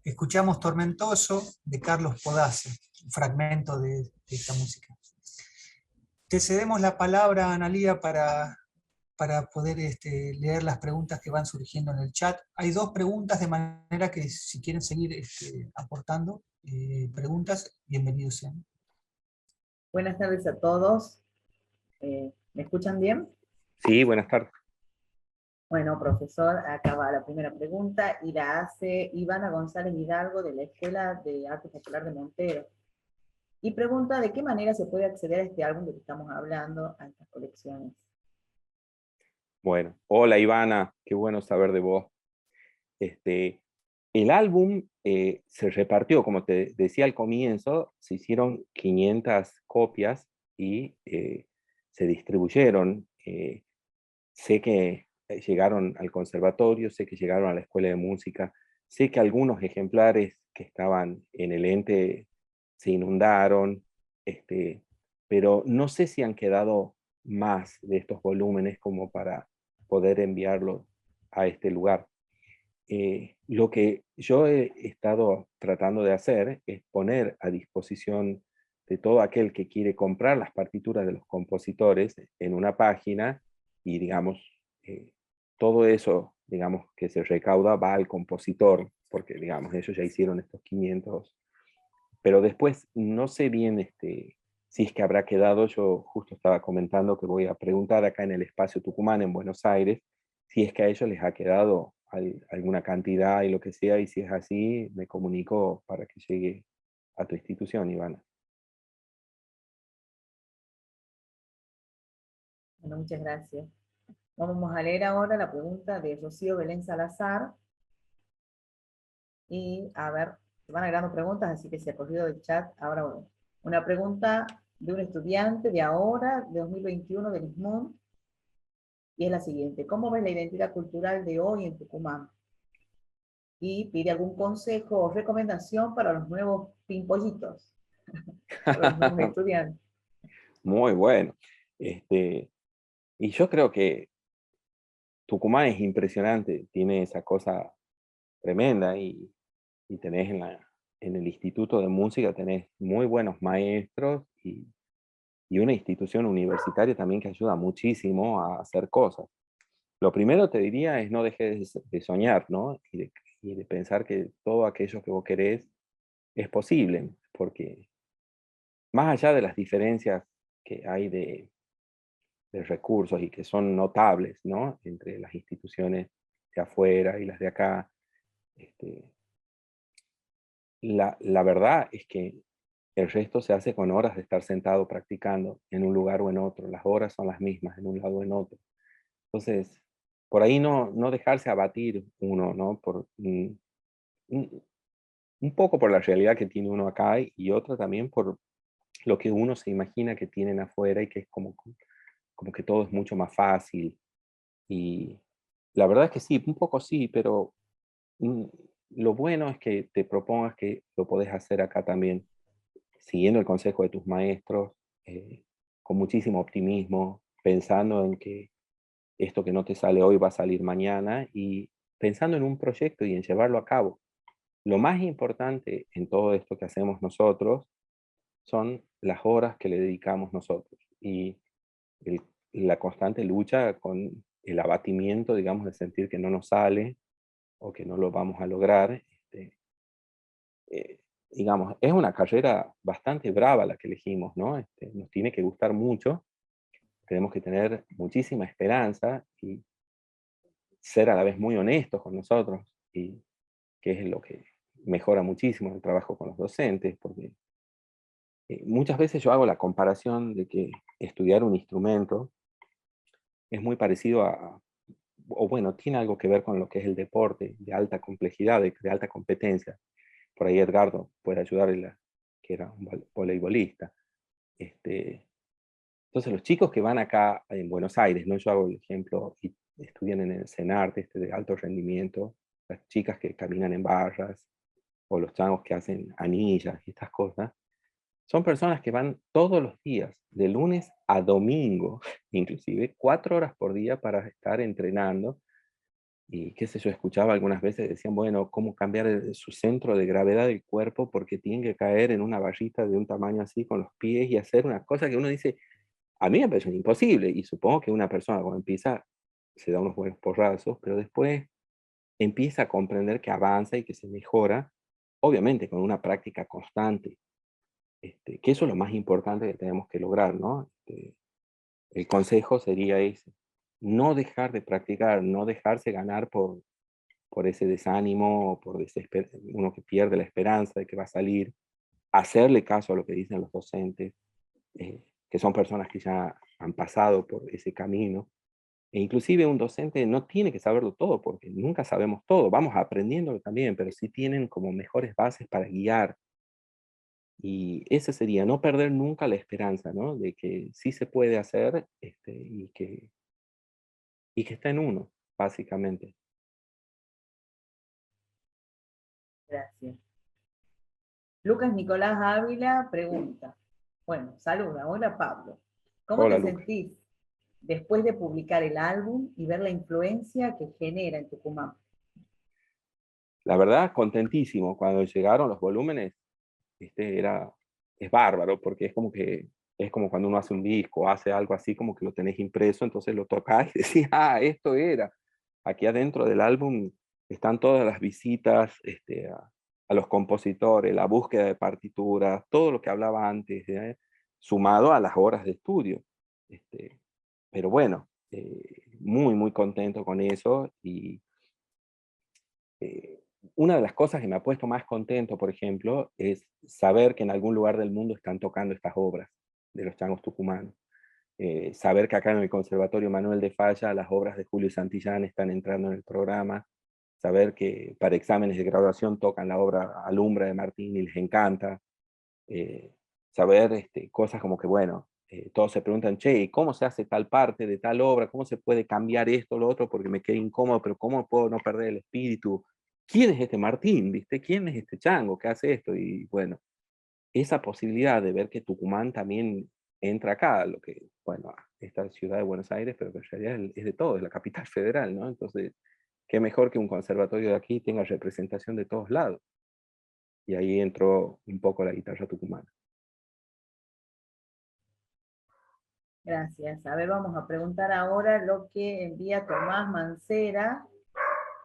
Escuchamos Tormentoso de Carlos Podace, un fragmento de esta música. Te cedemos la palabra, Analía, para poder leer las preguntas que van surgiendo en el chat. Hay dos preguntas, de manera que si quieren seguir aportando preguntas, bienvenidos sean. Buenas tardes a todos. ¿Me escuchan bien? Sí, buenas tardes. Bueno, profesor, acá va la primera pregunta y la hace Ivana González Hidalgo de la Escuela de Arte Popular de Montero. Y pregunta de qué manera se puede acceder a este álbum de que estamos hablando, a estas colecciones. Bueno, hola Ivana, qué bueno saber de vos. El álbum se repartió, como te decía al comienzo, se hicieron 500 copias y se distribuyeron. Sé que llegaron al conservatorio, sé que llegaron a la escuela de música, sé que algunos ejemplares que estaban en el ente se inundaron, pero no sé si han quedado más de estos volúmenes como para poder enviarlos a este lugar. Lo que yo he estado tratando de hacer es poner a disposición de todo aquel que quiere comprar las partituras de los compositores en una página y, digamos, todo eso, digamos, que se recauda va al compositor, porque, digamos, ellos ya hicieron estos 500, pero después no sé bien si es que habrá quedado. Yo justo estaba comentando que voy a preguntar acá en el Espacio Tucumán en Buenos Aires si es que a ellos les ha quedado alguna cantidad y lo que sea, y si es así, me comunico para que llegue a tu institución, Ivana. Bueno, muchas gracias. Vamos a leer ahora la pregunta de Rocío Belén Salazar, Y a ver, se van agregando preguntas, así que se ha corrido el chat. Ahora, bueno, una pregunta de un estudiante de ahora, de 2021, de ISMUN, y es la siguiente. ¿Cómo ves la identidad cultural de hoy en Tucumán? Y pide algún consejo o recomendación para los nuevos pimpollitos, para los nuevos estudiantes. Muy bueno. Y yo creo que Tucumán es impresionante, tiene esa cosa tremenda y tenés en el Instituto de Música, tenés muy buenos maestros y una institución universitaria también que ayuda muchísimo a hacer cosas. Lo primero te diría es no dejes de soñar, ¿no? Y de pensar que todo aquello que vos querés es posible, porque más allá de las diferencias que hay de recursos y que son notables, ¿no? Entre las instituciones de afuera y las de acá, este, la verdad es que el resto se hace con horas de estar sentado practicando en un lugar o en otro. Las horas son las mismas en un lado o en otro. Entonces, por ahí no dejarse abatir uno, ¿no? Un, un poco por la realidad que tiene uno acá y otra también por lo que uno se imagina que tienen afuera y que es como que todo es mucho más fácil. Y la verdad es que sí, un poco sí, pero mm, lo bueno es que te propongas que lo podés hacer acá también, siguiendo el consejo de tus maestros, con muchísimo optimismo, pensando en que esto que no te sale hoy va a salir mañana y pensando en un proyecto y en llevarlo a cabo. Lo más importante en todo esto que hacemos nosotros son las horas que le dedicamos nosotros y el- la constante lucha con el abatimiento, digamos, de sentir que no nos sale o que no lo vamos a lograr. Digamos, es una carrera bastante brava la que elegimos, ¿no? Nos tiene que gustar mucho, tenemos que tener muchísima esperanza y ser a la vez muy honestos con nosotros, y que es lo que mejora muchísimo el trabajo con los docentes, porque muchas veces yo hago la comparación de que estudiar un instrumento es muy parecido o bueno, tiene algo que ver con lo que es el deporte de alta complejidad, de alta competencia. Por ahí Edgardo puede ayudar, que era un voleibolista. Este, entonces los chicos que van acá en Buenos Aires, ¿no? Yo hago el ejemplo, y estudian en el CENARTE, de alto rendimiento, las chicas que caminan en barras, o los changos que hacen anillas y estas cosas, son personas que van todos los días, de lunes a domingo, inclusive 4 horas por día para estar entrenando. Y qué sé yo, escuchaba algunas veces, decían, bueno, ¿cómo cambiar su centro de gravedad del cuerpo? Porque tienen que caer en una barrita de un tamaño así con los pies y hacer una cosa que uno dice, a mí me parece imposible. Y supongo que una persona cuando empieza se da unos buenos porrazos, pero después empieza a comprender que avanza y que se mejora, obviamente con una práctica constante. Que eso es lo más importante que tenemos que lograr, ¿no? El consejo sería ese, no dejar de practicar, no dejarse ganar por ese desánimo, o por uno que pierde la esperanza de que va a salir, hacerle caso a lo que dicen los docentes, que son personas que ya han pasado por ese camino. E inclusive un docente no tiene que saberlo todo, porque nunca sabemos todo, vamos aprendiéndolo también, pero sí tienen como mejores bases para guiar. Y ese sería, no perder nunca la esperanza, ¿no? De que sí se puede hacer, y que está en uno, básicamente. Gracias. Lucas Nicolás Ávila pregunta, bueno, saluda, hola Pablo, ¿cómo Hola, te Lucas. sentís después de publicar el álbum y ver la influencia que genera en Tucumán? La verdad, contentísimo. Cuando llegaron los volúmenes, es bárbaro, porque es como cuando uno hace un disco, hace algo así como que lo tenés impreso, entonces lo tocás y decís, ah, esto era. Aquí adentro del álbum están todas las visitas, a los compositores, la búsqueda de partituras, todo lo que hablaba antes, sumado a las horas de estudio. Este, pero bueno, muy, muy contento con eso. Y una de las cosas que me ha puesto más contento, por ejemplo, es saber que en algún lugar del mundo están tocando estas obras de los changos tucumanos. Saber que acá en el Conservatorio Manuel de Falla las obras de Julio Santillán están entrando en el programa. saber que para exámenes de graduación tocan la obra Alumbra de Martín y les encanta, saber cosas como que, bueno, todos se preguntan, che, ¿cómo se hace tal parte de tal obra? ¿Cómo se puede cambiar esto o lo otro? Porque me quedé incómodo, pero ¿cómo puedo no perder el espíritu? ¿Quién es este Martín? ¿Viste? ¿Quién es este chango que hace esto? Y bueno, esa posibilidad de ver que Tucumán también entra acá, lo que, bueno, esta ciudad de Buenos Aires, pero que en realidad es de todo, es la capital federal, ¿no? Entonces, qué mejor que un conservatorio de aquí tenga representación de todos lados. Y ahí entró un poco la guitarra tucumana. Gracias. A ver, vamos a preguntar ahora lo que envía Tomás Mancera.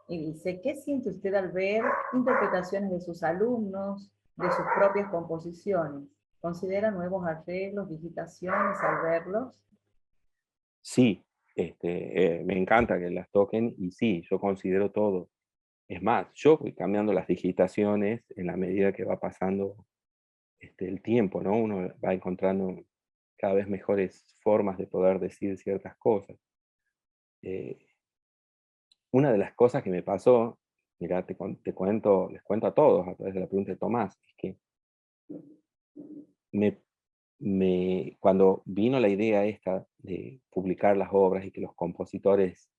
Y dice, ¿qué siente usted al ver interpretaciones de sus alumnos, de sus propias composiciones? ¿Considera nuevos arreglos, digitaciones al verlos? Sí, me encanta que las toquen y sí, yo considero todo. Es más, yo voy cambiando las digitaciones en la medida que va pasando el tiempo, ¿no? Uno va encontrando cada vez mejores formas de poder decir ciertas cosas. Una de las cosas que me pasó, mira, les cuento a todos a través de la pregunta de Tomás, es que cuando vino la idea esta de publicar las obras y que los compositores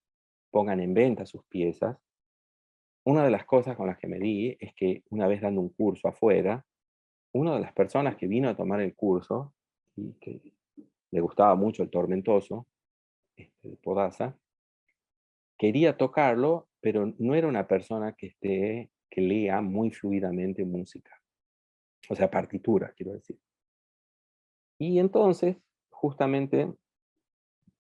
pongan en venta sus piezas, una de las cosas con las que me di es que una vez dando un curso afuera, una de las personas que vino a tomar el curso y que le gustaba mucho el Tormentoso, de Podaza, quería tocarlo, pero no era una persona que lea muy fluidamente música. O sea, partitura, quiero decir. Y entonces, justamente,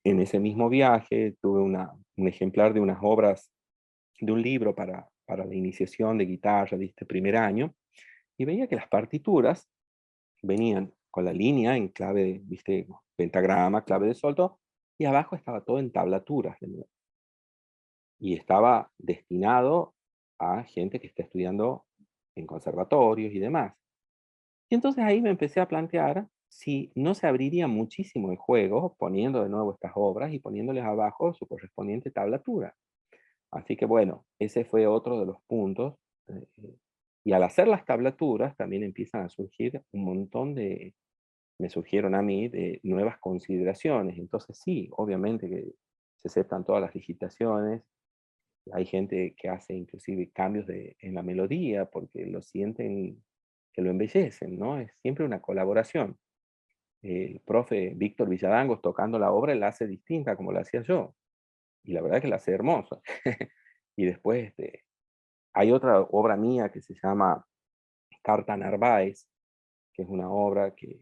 en ese mismo viaje, tuve un ejemplar de unas obras, de un libro para la iniciación de guitarra de este primer año, y veía que las partituras venían con la línea en clave, viste, pentagrama, clave de sol, todo, y abajo estaba todo en tablaturas de nuevo. Y estaba destinado a gente que está estudiando en conservatorios y demás. Y entonces ahí me empecé a plantear si no se abriría muchísimo el juego poniendo de nuevo estas obras y poniéndoles abajo su correspondiente tablatura. Así que bueno, ese fue otro de los puntos. Y al hacer las tablaturas también empiezan a surgir un montón me surgieron a mí de nuevas consideraciones. Entonces sí, obviamente que se aceptan todas las digitaciones. Hay gente que hace inclusive cambios en la melodía porque lo sienten que lo embellecen, ¿no? Es siempre una colaboración. El profe Víctor Villadangos tocando la obra la hace distinta como la hacía yo. Y la verdad es que la hace hermosa. Y después hay otra obra mía que se llama Carta a Narváez, que es una obra que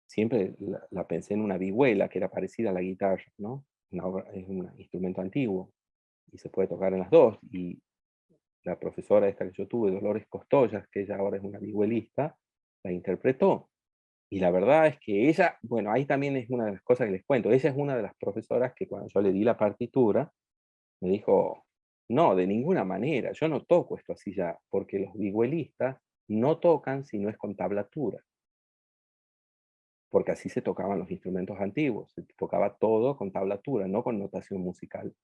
siempre la pensé en una vihuela que era parecida a la guitarra, ¿no? Es un instrumento antiguo y se puede tocar en las dos. Y la profesora esta que yo tuve, Dolores Costollas, que ella ahora es una vihuelista, la interpretó. Y la verdad es que ella, bueno, ahí también es una de las cosas que les cuento, ella es una de las profesoras que cuando yo le di la partitura, me dijo, no, de ninguna manera, yo no toco esto así ya, porque los vihuelistas no tocan si no es con tablatura, porque así se tocaban los instrumentos antiguos, se tocaba todo con tablatura, no con notación musical.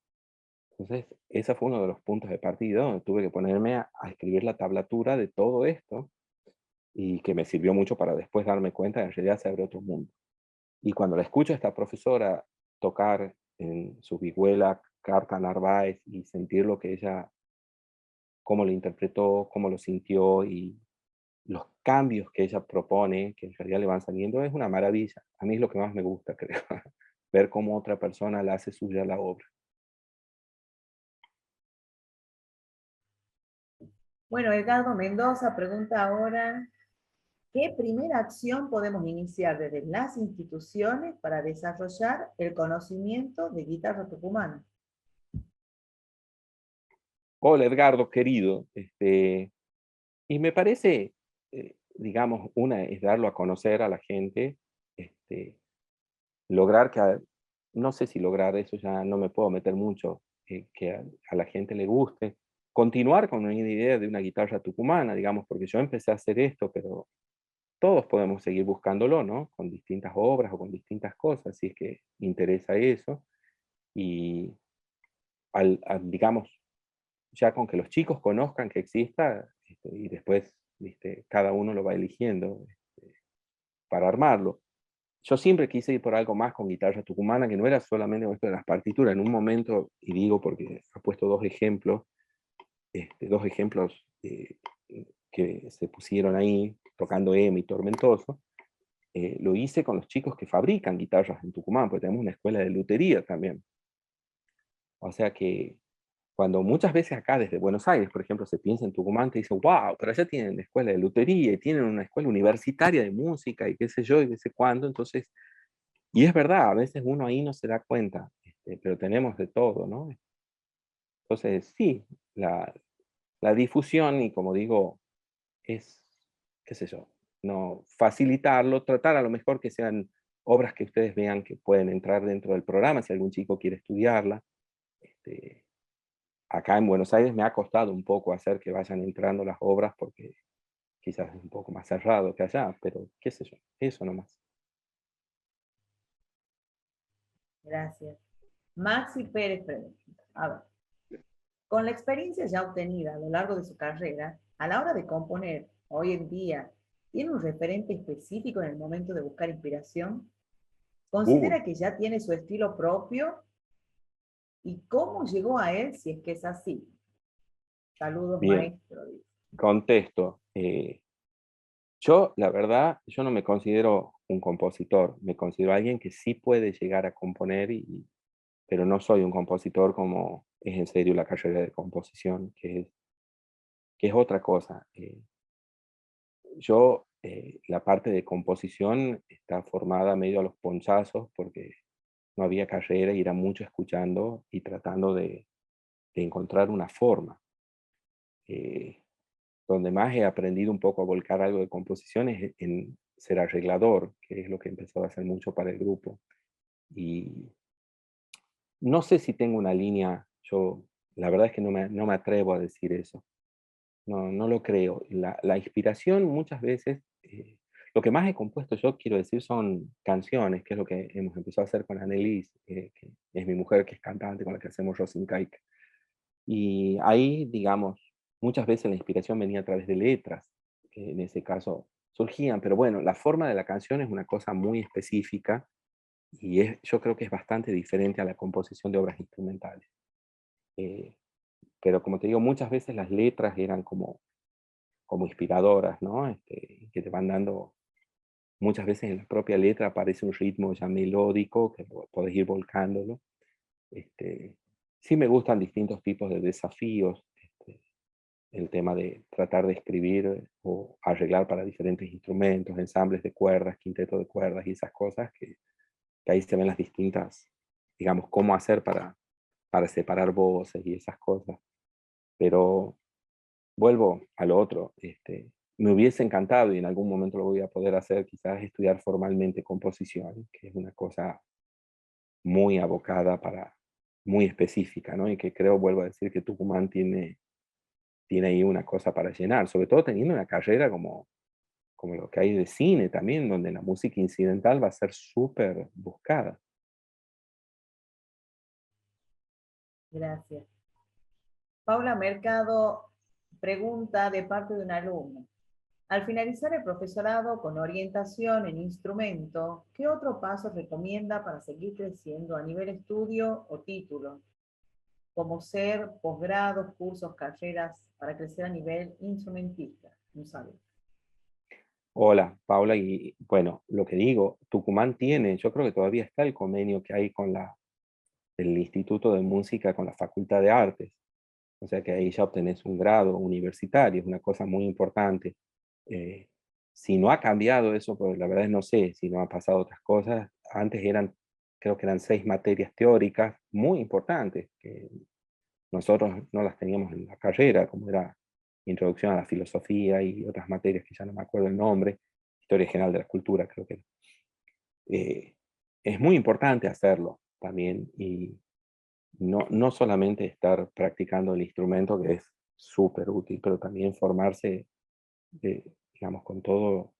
Entonces, ese fue uno de los puntos de partida donde tuve que ponerme a escribir la tablatura de todo esto y que me sirvió mucho para después darme cuenta de que en realidad se abre otro mundo. Y cuando la escucho a esta profesora tocar en su vihuela Carta Narváez y sentir lo que ella, cómo lo interpretó, cómo lo sintió y los cambios que ella propone, que en realidad le van saliendo, es una maravilla. A mí es lo que más me gusta, creo, ver cómo otra persona la hace suya la obra. Bueno, Edgardo Mendoza pregunta ahora, ¿qué primera acción podemos iniciar desde las instituciones para desarrollar el conocimiento de guitarra tucumana? Hola Edgardo, querido. Y me parece, digamos, una es darlo a conocer a la gente, lograr no sé si lograr eso, ya no me puedo meter mucho, que a la gente le guste. Continuar con una idea de una guitarra tucumana, digamos, porque yo empecé a hacer esto, pero todos podemos seguir buscándolo, ¿no? Con distintas obras o con distintas cosas, si es que interesa eso. Y digamos, ya con que los chicos conozcan que exista, y después, ¿viste? Cada uno lo va eligiendo para armarlo. Yo siempre quise ir por algo más con guitarra tucumana, que no era solamente esto de las partituras. En un momento, y digo porque ha puesto dos ejemplos que se pusieron ahí, tocando EMI y Tormentoso, lo hice con los chicos que fabrican guitarras en Tucumán, porque tenemos una escuela de lutería también. O sea que cuando muchas veces acá desde Buenos Aires, por ejemplo, se piensa en Tucumán, te dicen, wow, pero allá tienen una escuela de lutería y tienen una escuela universitaria de música y qué sé yo y qué sé cuándo. Entonces, y es verdad, a veces uno ahí no se da cuenta, pero tenemos de todo, ¿no? Entonces, sí, la difusión y como digo, es, qué sé yo, no facilitarlo, tratar a lo mejor que sean obras que ustedes vean que pueden entrar dentro del programa, si algún chico quiere estudiarla. Este, Acá en Buenos Aires me ha costado un poco hacer que vayan entrando las obras porque quizás es un poco más cerrado que allá, pero qué sé yo, eso nomás. Gracias. Maxi Pérez pregunta, a ver, con la experiencia ya obtenida a lo largo de su carrera, a la hora de componer, hoy en día, ¿tiene un referente específico en el momento de buscar inspiración? Uy, ¿Considera que ya tiene su estilo propio? ¿Y cómo llegó a él si es que es así? Saludos, bien, maestro. contesto. Yo, la verdad, yo no me considero un compositor, me considero alguien que sí puede llegar a componer, pero no soy un compositor como es en serio la carrera de composición, que es otra cosa. La parte de composición está formada medio a los ponchazos porque no había carrera y era mucho escuchando y tratando de encontrar una forma. Eh, Donde más he aprendido un poco a volcar algo de composición es en ser arreglador, que es lo que he empezado a hacer mucho para el grupo. Y no sé si tengo una línea, la verdad es que no me atrevo a decir eso. No, no lo creo. La inspiración muchas veces, lo que más he compuesto yo, quiero decir, son canciones, que es lo que hemos empezado a hacer con Annelise, que es mi mujer, que es cantante, con la que hacemos Rosinkaik. Y ahí, digamos, muchas veces la inspiración venía a través de letras, que en ese caso surgían, pero bueno, la forma de la canción es una cosa muy específica y yo creo que es bastante diferente a la composición de obras instrumentales. Eh, pero como te digo, muchas veces las letras eran como inspiradoras, ¿no? Que te van dando, muchas veces en la propia letra aparece un ritmo ya melódico que podés ir volcándolo. Este, sí me gustan distintos tipos de desafíos, el tema de tratar de escribir o arreglar para diferentes instrumentos, ensambles de cuerdas, quinteto de cuerdas y esas cosas que ahí se ven las distintas, digamos, cómo hacer para separar voces y esas cosas. Pero vuelvo a lo otro, me hubiese encantado y en algún momento lo voy a poder hacer, quizás estudiar formalmente composición, que es una cosa muy abocada muy específica, ¿no? Y que creo, vuelvo a decir, que Tucumán tiene ahí una cosa para llenar, sobre todo teniendo una carrera como lo que hay de cine también, donde la música incidental va a ser súper buscada. Gracias. Paula Mercado pregunta de parte de un alumno. Al finalizar el profesorado con orientación en instrumento, ¿qué otro paso recomienda para seguir creciendo a nivel estudio o título? Como ser posgrados, cursos, carreras para crecer a nivel instrumentista. Un saludo. Hola, Paula, y bueno, lo que digo, Tucumán tiene, yo creo que todavía está el convenio que hay con el Instituto de Música, con la Facultad de Artes. O sea que ahí ya obtenés un grado universitario, es una cosa muy importante. Eh, si no ha cambiado eso, pues la verdad es no sé si no han pasado otras cosas. Antes creo que eran 6 materias teóricas muy importantes, que nosotros no las teníamos en la carrera, como era Introducción a la Filosofía y otras materias que ya no me acuerdo el nombre, Historia General de la Cultura, creo que. Es muy importante hacerlo también y no solamente estar practicando el instrumento, que es súper útil, pero también formarse, digamos, con todo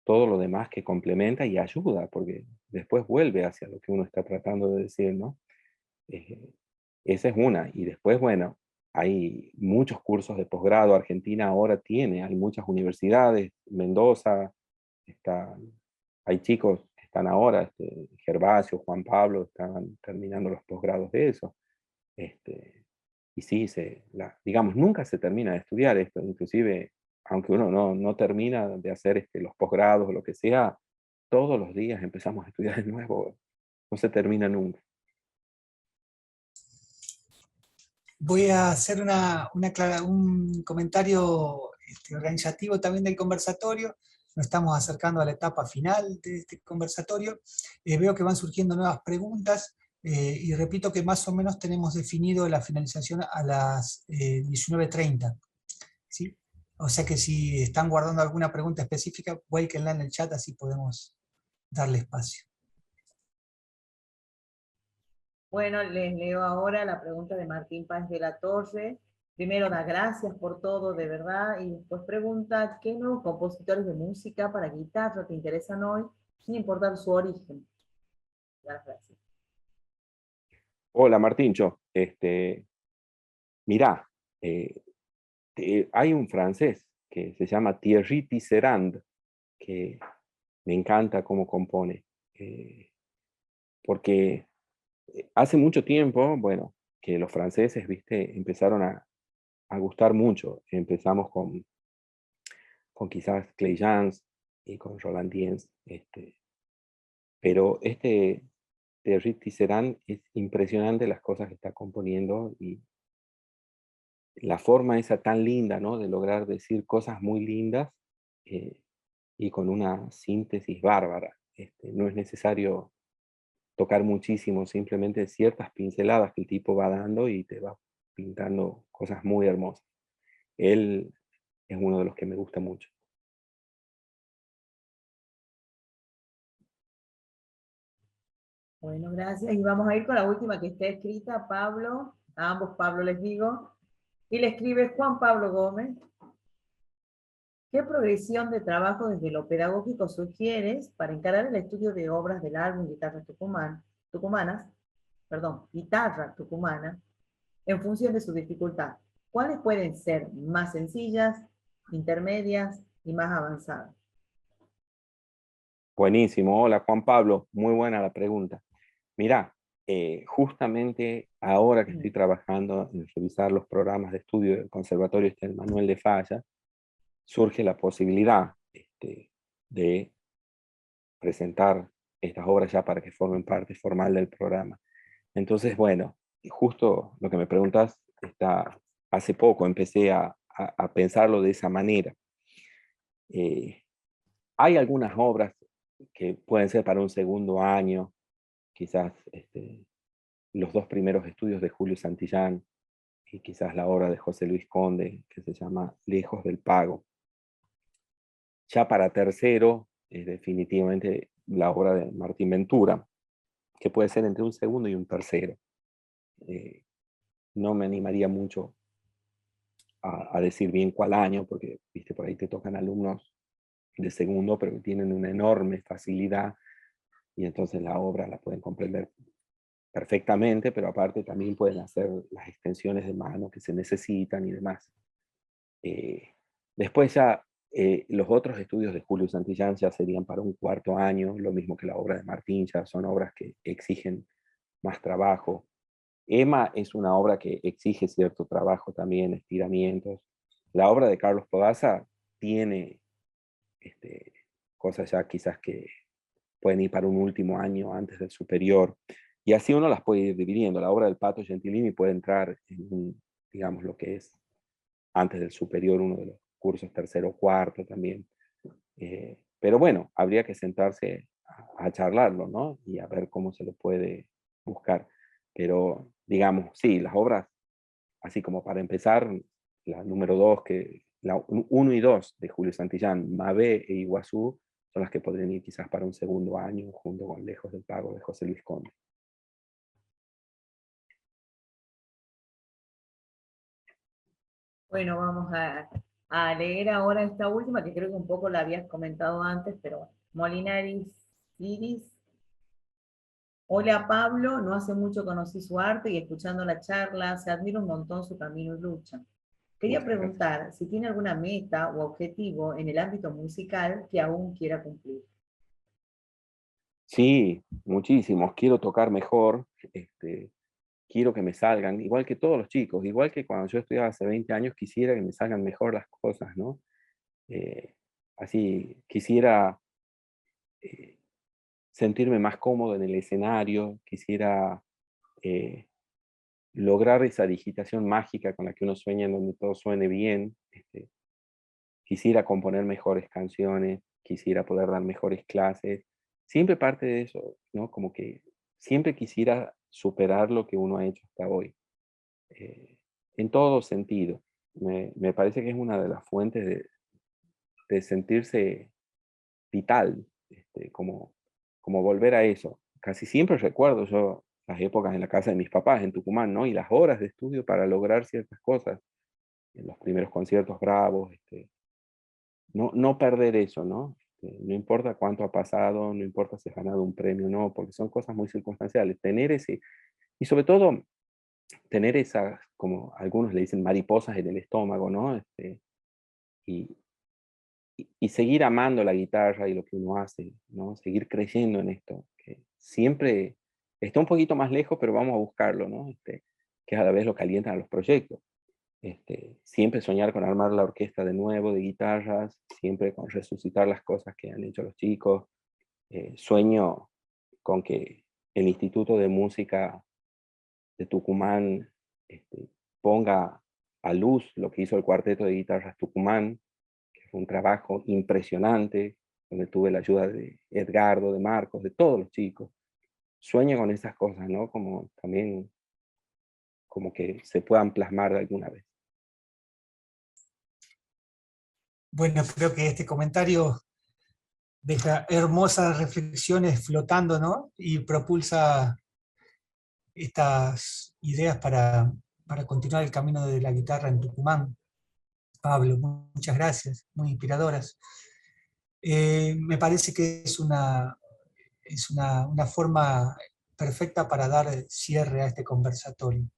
lo demás que complementa y ayuda, porque después vuelve hacia lo que uno está tratando de decir, ¿no? Esa es una. Y después, bueno, hay muchos cursos de posgrado. Argentina ahora hay muchas universidades, Mendoza, hay chicos que están ahora, Gervasio, Juan Pablo, están terminando los posgrados de eso. Y sí, digamos, nunca se termina de estudiar esto, inclusive, aunque uno no termina de hacer los posgrados o lo que sea, todos los días empezamos a estudiar de nuevo, no se termina nunca. Voy a hacer un comentario organizativo también del conversatorio. Nos estamos acercando a la etapa final de este conversatorio. Veo que van surgiendo nuevas preguntas y repito que más o menos tenemos definido la finalización a las 19:30. ¿Sí? O sea que si están guardando alguna pregunta específica, vuélquenla en el chat, así podemos darle espacio. Bueno, les leo ahora la pregunta de Martín Páez de la Torre. Primero, da gracias por todo, de verdad, y después pregunta, ¿qué nuevos compositores de música para guitarra te interesan hoy, sin importar su origen? Gracias. Hola Martíncho, mirá, hay un francés que se llama Thierry Tisserand, que me encanta cómo compone, porque hace mucho tiempo, bueno, que los franceses, viste, empezaron a gustar mucho. Empezamos con quizás Clay-Jans y con Roland Diens, pero Thierry Tisserand es impresionante las cosas que está componiendo y la forma esa tan linda, ¿no? De lograr decir cosas muy lindas y con una síntesis bárbara. No es necesario tocar muchísimo, simplemente ciertas pinceladas que el tipo va dando y te va pintando cosas muy hermosas. Él es uno de los que me gusta mucho. Bueno, gracias. Y vamos a ir con la última que está escrita, Pablo. A ambos Pablo les digo. Y le escribe Juan Pablo Gómez. ¿Qué progresión de trabajo desde lo pedagógico sugieres para encarar el estudio de obras del álbum Guitarra Tucumana, en función de su dificultad? ¿Cuáles pueden ser más sencillas, intermedias y más avanzadas? Buenísimo. Hola Juan Pablo, muy buena la pregunta. Mirá, justamente ahora que estoy trabajando en revisar los programas de estudio del Conservatorio Manuel de Falla, surge la posibilidad de presentar estas obras ya para que formen parte formal del programa. Entonces, bueno, justo lo que me preguntas, hace poco empecé a pensarlo de esa manera. Hay algunas obras que pueden ser para un segundo año, quizás los 2 primeros estudios de Julio Santillán y quizás la obra de José Luis Conde, que se llama Lejos del Pago. Ya para tercero, es definitivamente la obra de Martín Ventura, que puede ser entre un segundo y un tercero. No me animaría mucho a decir bien cuál año, porque viste, por ahí te tocan alumnos de segundo, pero que tienen una enorme facilidad y entonces la obra la pueden comprender perfectamente, pero aparte también pueden hacer las extensiones de mano que se necesitan y demás. Después ya los otros estudios de Julio Santillán ya serían para un cuarto año, lo mismo que la obra de Martín, ya son obras que exigen más trabajo. Emma es una obra que exige cierto trabajo también, estiramientos. La obra de Carlos Podaza tiene cosas ya quizás que pueden ir para un último año antes del superior. Y así uno las puede ir dividiendo. La obra del Pato Gentilini puede entrar en, digamos, lo que es antes del superior, uno de los cursos tercero o cuarto también. Pero bueno, habría que sentarse a charlarlo, ¿no? Y a ver cómo se lo puede buscar. Pero, digamos, sí, las obras, así como para empezar, la número 2, la 1 y 2 de Julio Santillán, Mabé e Iguazú, son las que podrían ir quizás para un segundo año, junto con Lejos del Pago de José Luis Conde. Bueno, vamos a leer ahora esta última, que creo que un poco la habías comentado antes, pero Molinaris Iris Hola Pablo, no hace mucho conocí su arte y escuchando la charla, se admira un montón su camino y lucha. Quería Muchas gracias. preguntar si tiene alguna meta o objetivo en el ámbito musical que aún quiera cumplir. Sí, muchísimos. Quiero tocar mejor, quiero que me salgan, igual que todos los chicos, igual que cuando yo estudiaba hace 20 años, quisiera que me salgan mejor las cosas, ¿no? Eh, Así, quisiera eh, sentirme más cómodo en el escenario, quisiera eh, lograr esa digitación mágica con la que uno sueña, en donde todo suene bien. Quisiera componer mejores canciones, quisiera poder dar mejores clases. Siempre parte de eso, ¿no? Como que siempre quisiera superar lo que uno ha hecho hasta hoy, eh, en todo sentido. Me parece que es una de las fuentes de sentirse vital, como volver a eso. Casi siempre recuerdo yo las épocas en la casa de mis papás en Tucumán, ¿no? Y las horas de estudio para lograr ciertas cosas, en los primeros conciertos bravos, no perder eso, ¿no? No importa cuánto ha pasado, no importa si has ganado un premio o no, porque son cosas muy circunstanciales. Tener ese, y sobre todo, tener esas, como algunos le dicen, mariposas en el estómago, ¿no? Y, y seguir amando la guitarra y lo que uno hace, ¿no? Seguir creciendo en esto, que siempre está un poquito más lejos, pero vamos a buscarlo, ¿no? Que a la vez lo calientan a los proyectos. Siempre soñar con armar la orquesta de nuevo de guitarras, siempre con resucitar las cosas que han hecho los chicos. Sueño con que el Instituto de Música de Tucumán ponga a luz lo que hizo el Cuarteto de Guitarras Tucumán, que fue un trabajo impresionante, donde tuve la ayuda de Edgardo, de Marcos, de todos los chicos. Sueño con esas cosas, ¿no? Como también, como que se puedan plasmar de alguna vez. Bueno, creo que este comentario deja hermosas reflexiones flotando, ¿no? Y propulsa estas ideas para continuar el camino de la guitarra en Tucumán. Pablo, muchas gracias, muy inspiradoras. Me parece que es una forma perfecta para dar cierre a este conversatorio.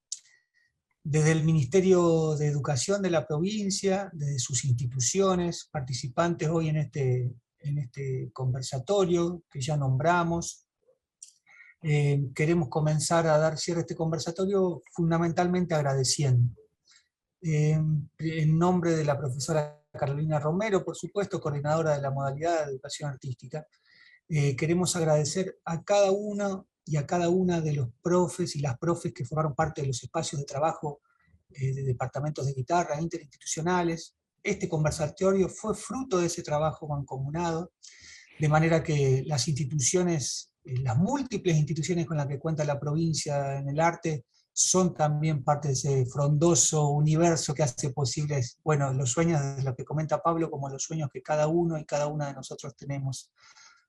Desde el Ministerio de Educación de la provincia, desde sus instituciones, participantes hoy en este conversatorio que ya nombramos, queremos comenzar a dar cierre a este conversatorio fundamentalmente agradeciendo. En nombre de la profesora Carolina Romero, por supuesto, coordinadora de la modalidad de educación artística, queremos agradecer a cada uno y a cada una de los profes y las profes que formaron parte de los espacios de trabajo de departamentos de guitarra interinstitucionales. Este conversatorio fue fruto de ese trabajo mancomunado, de manera que las instituciones, las múltiples instituciones con las que cuenta la provincia en el arte, son también parte de ese frondoso universo que hace posibles, bueno, los sueños de lo que comenta Pablo, como los sueños que cada uno y cada una de nosotros tenemos.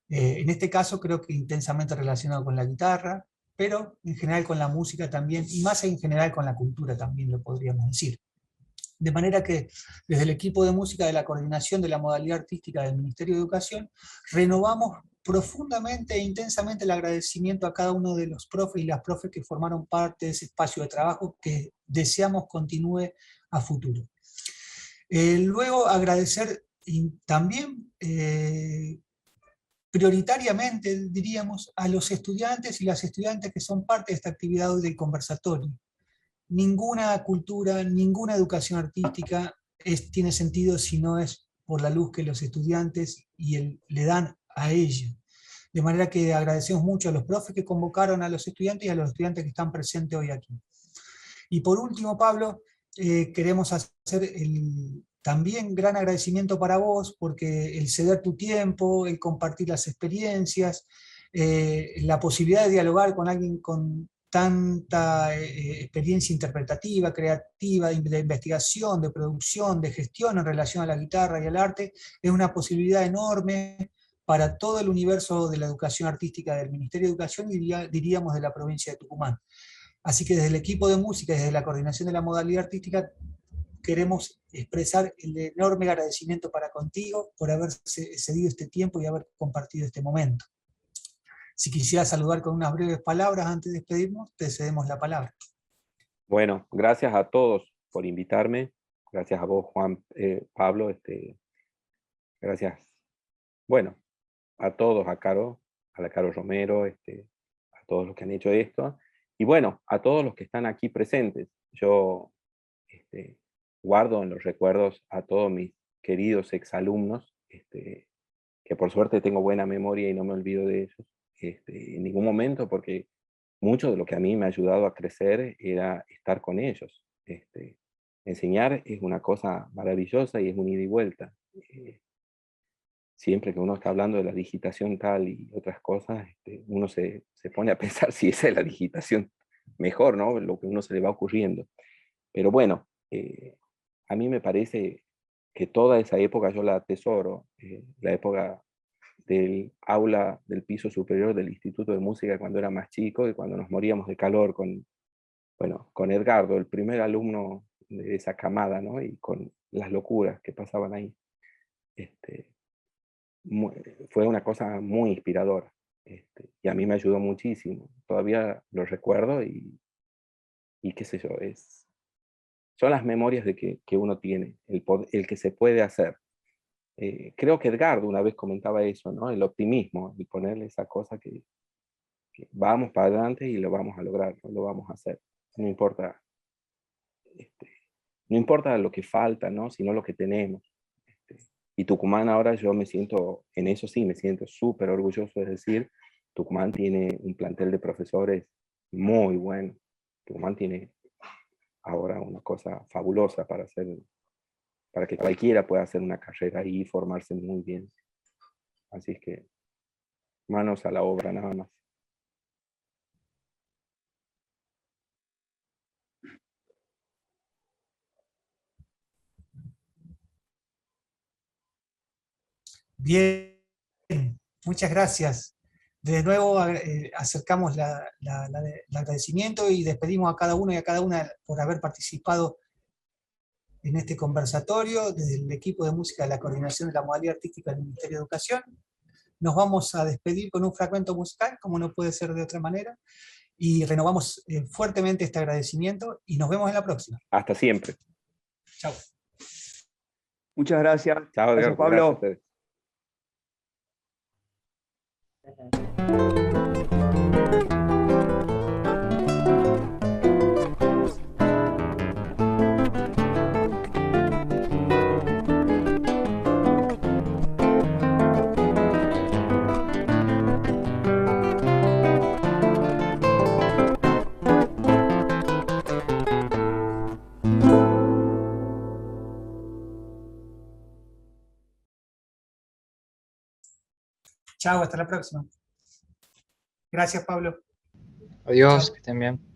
En este caso creo que intensamente relacionado con la guitarra, pero en general con la música también, y más en general con la cultura también lo podríamos decir. De manera que desde el equipo de música de la coordinación de la modalidad artística del Ministerio de Educación, renovamos profundamente e intensamente el agradecimiento a cada uno de los profes y las profes que formaron parte de ese espacio de trabajo que deseamos continúe a futuro. Luego agradecer también prioritariamente, diríamos, a los estudiantes y las estudiantes que son parte de esta actividad del conversatorio. Ninguna cultura, ninguna educación artística tiene sentido si no es por la luz que los estudiantes le dan a ella. De manera que agradecemos mucho a los profes que convocaron a los estudiantes y a los estudiantes que están presentes hoy aquí. Y por último, Pablo, queremos hacer también gran agradecimiento para vos, porque el ceder tu tiempo, el compartir las experiencias, la posibilidad de dialogar con alguien con tanta experiencia interpretativa, creativa, de investigación, de producción, de gestión en relación a la guitarra y al arte, es una posibilidad enorme para todo el universo de la educación artística del Ministerio de Educación y diríamos de la provincia de Tucumán. Así que desde el equipo de música y desde la coordinación de la modalidad artística queremos expresar el enorme agradecimiento para contigo por haber cedido este tiempo y haber compartido este momento. Si quisiera saludar con unas breves palabras antes de despedirnos, te cedemos la palabra. Bueno, gracias a todos por invitarme. Gracias a vos, Juan, Pablo. Gracias, bueno, a todos, a la Caro Romero, a todos los que han hecho esto. Y bueno, a todos los que están aquí presentes. Yo guardo en los recuerdos a todos mis queridos exalumnos, que por suerte tengo buena memoria y no me olvido de ellos en ningún momento, porque mucho de lo que a mí me ha ayudado a crecer era estar con ellos. Enseñar es una cosa maravillosa y es un ida y vuelta. Siempre que uno está hablando de la digitación tal y otras cosas, uno se pone a pensar si esa es la digitación mejor, ¿no? Lo que uno se le va ocurriendo. Pero bueno, a mí me parece que toda esa época yo la atesoro, la época del aula del piso superior del Instituto de Música cuando era más chico y cuando nos moríamos de calor con Edgardo, el primer alumno de esa camada, ¿no? Y con las locuras que pasaban ahí. Fue una cosa muy inspiradora, y a mí me ayudó muchísimo. Todavía lo recuerdo y qué sé yo, son las memorias de que uno tiene, el que se puede hacer. Creo que Edgardo una vez comentaba eso, ¿no? El optimismo, el ponerle esa cosa que vamos para adelante y lo vamos a lograr, ¿no? Lo vamos a hacer. No importa, no importa lo que falta, ¿no? Sino lo que tenemos. Y Tucumán ahora yo me siento, en eso sí, me siento súper orgulloso de decir, Tucumán tiene un plantel de profesores muy bueno. Tucumán tiene ahora una cosa fabulosa para que cualquiera pueda hacer una carrera ahí y formarse muy bien. Así es que manos a la obra nada más. Bien, muchas gracias. De nuevo acercamos el agradecimiento y despedimos a cada uno y a cada una por haber participado en este conversatorio desde el equipo de música de la Coordinación de la Modalidad Artística del Ministerio de Educación. Nos vamos a despedir con un fragmento musical, como no puede ser de otra manera, y renovamos fuertemente este agradecimiento y nos vemos en la próxima. Hasta siempre. Chao. Muchas gracias. Chao, Gracias, Pablo. Gracias a ustedes. Chao, hasta la próxima. Gracias, Pablo. Adiós, que estén bien.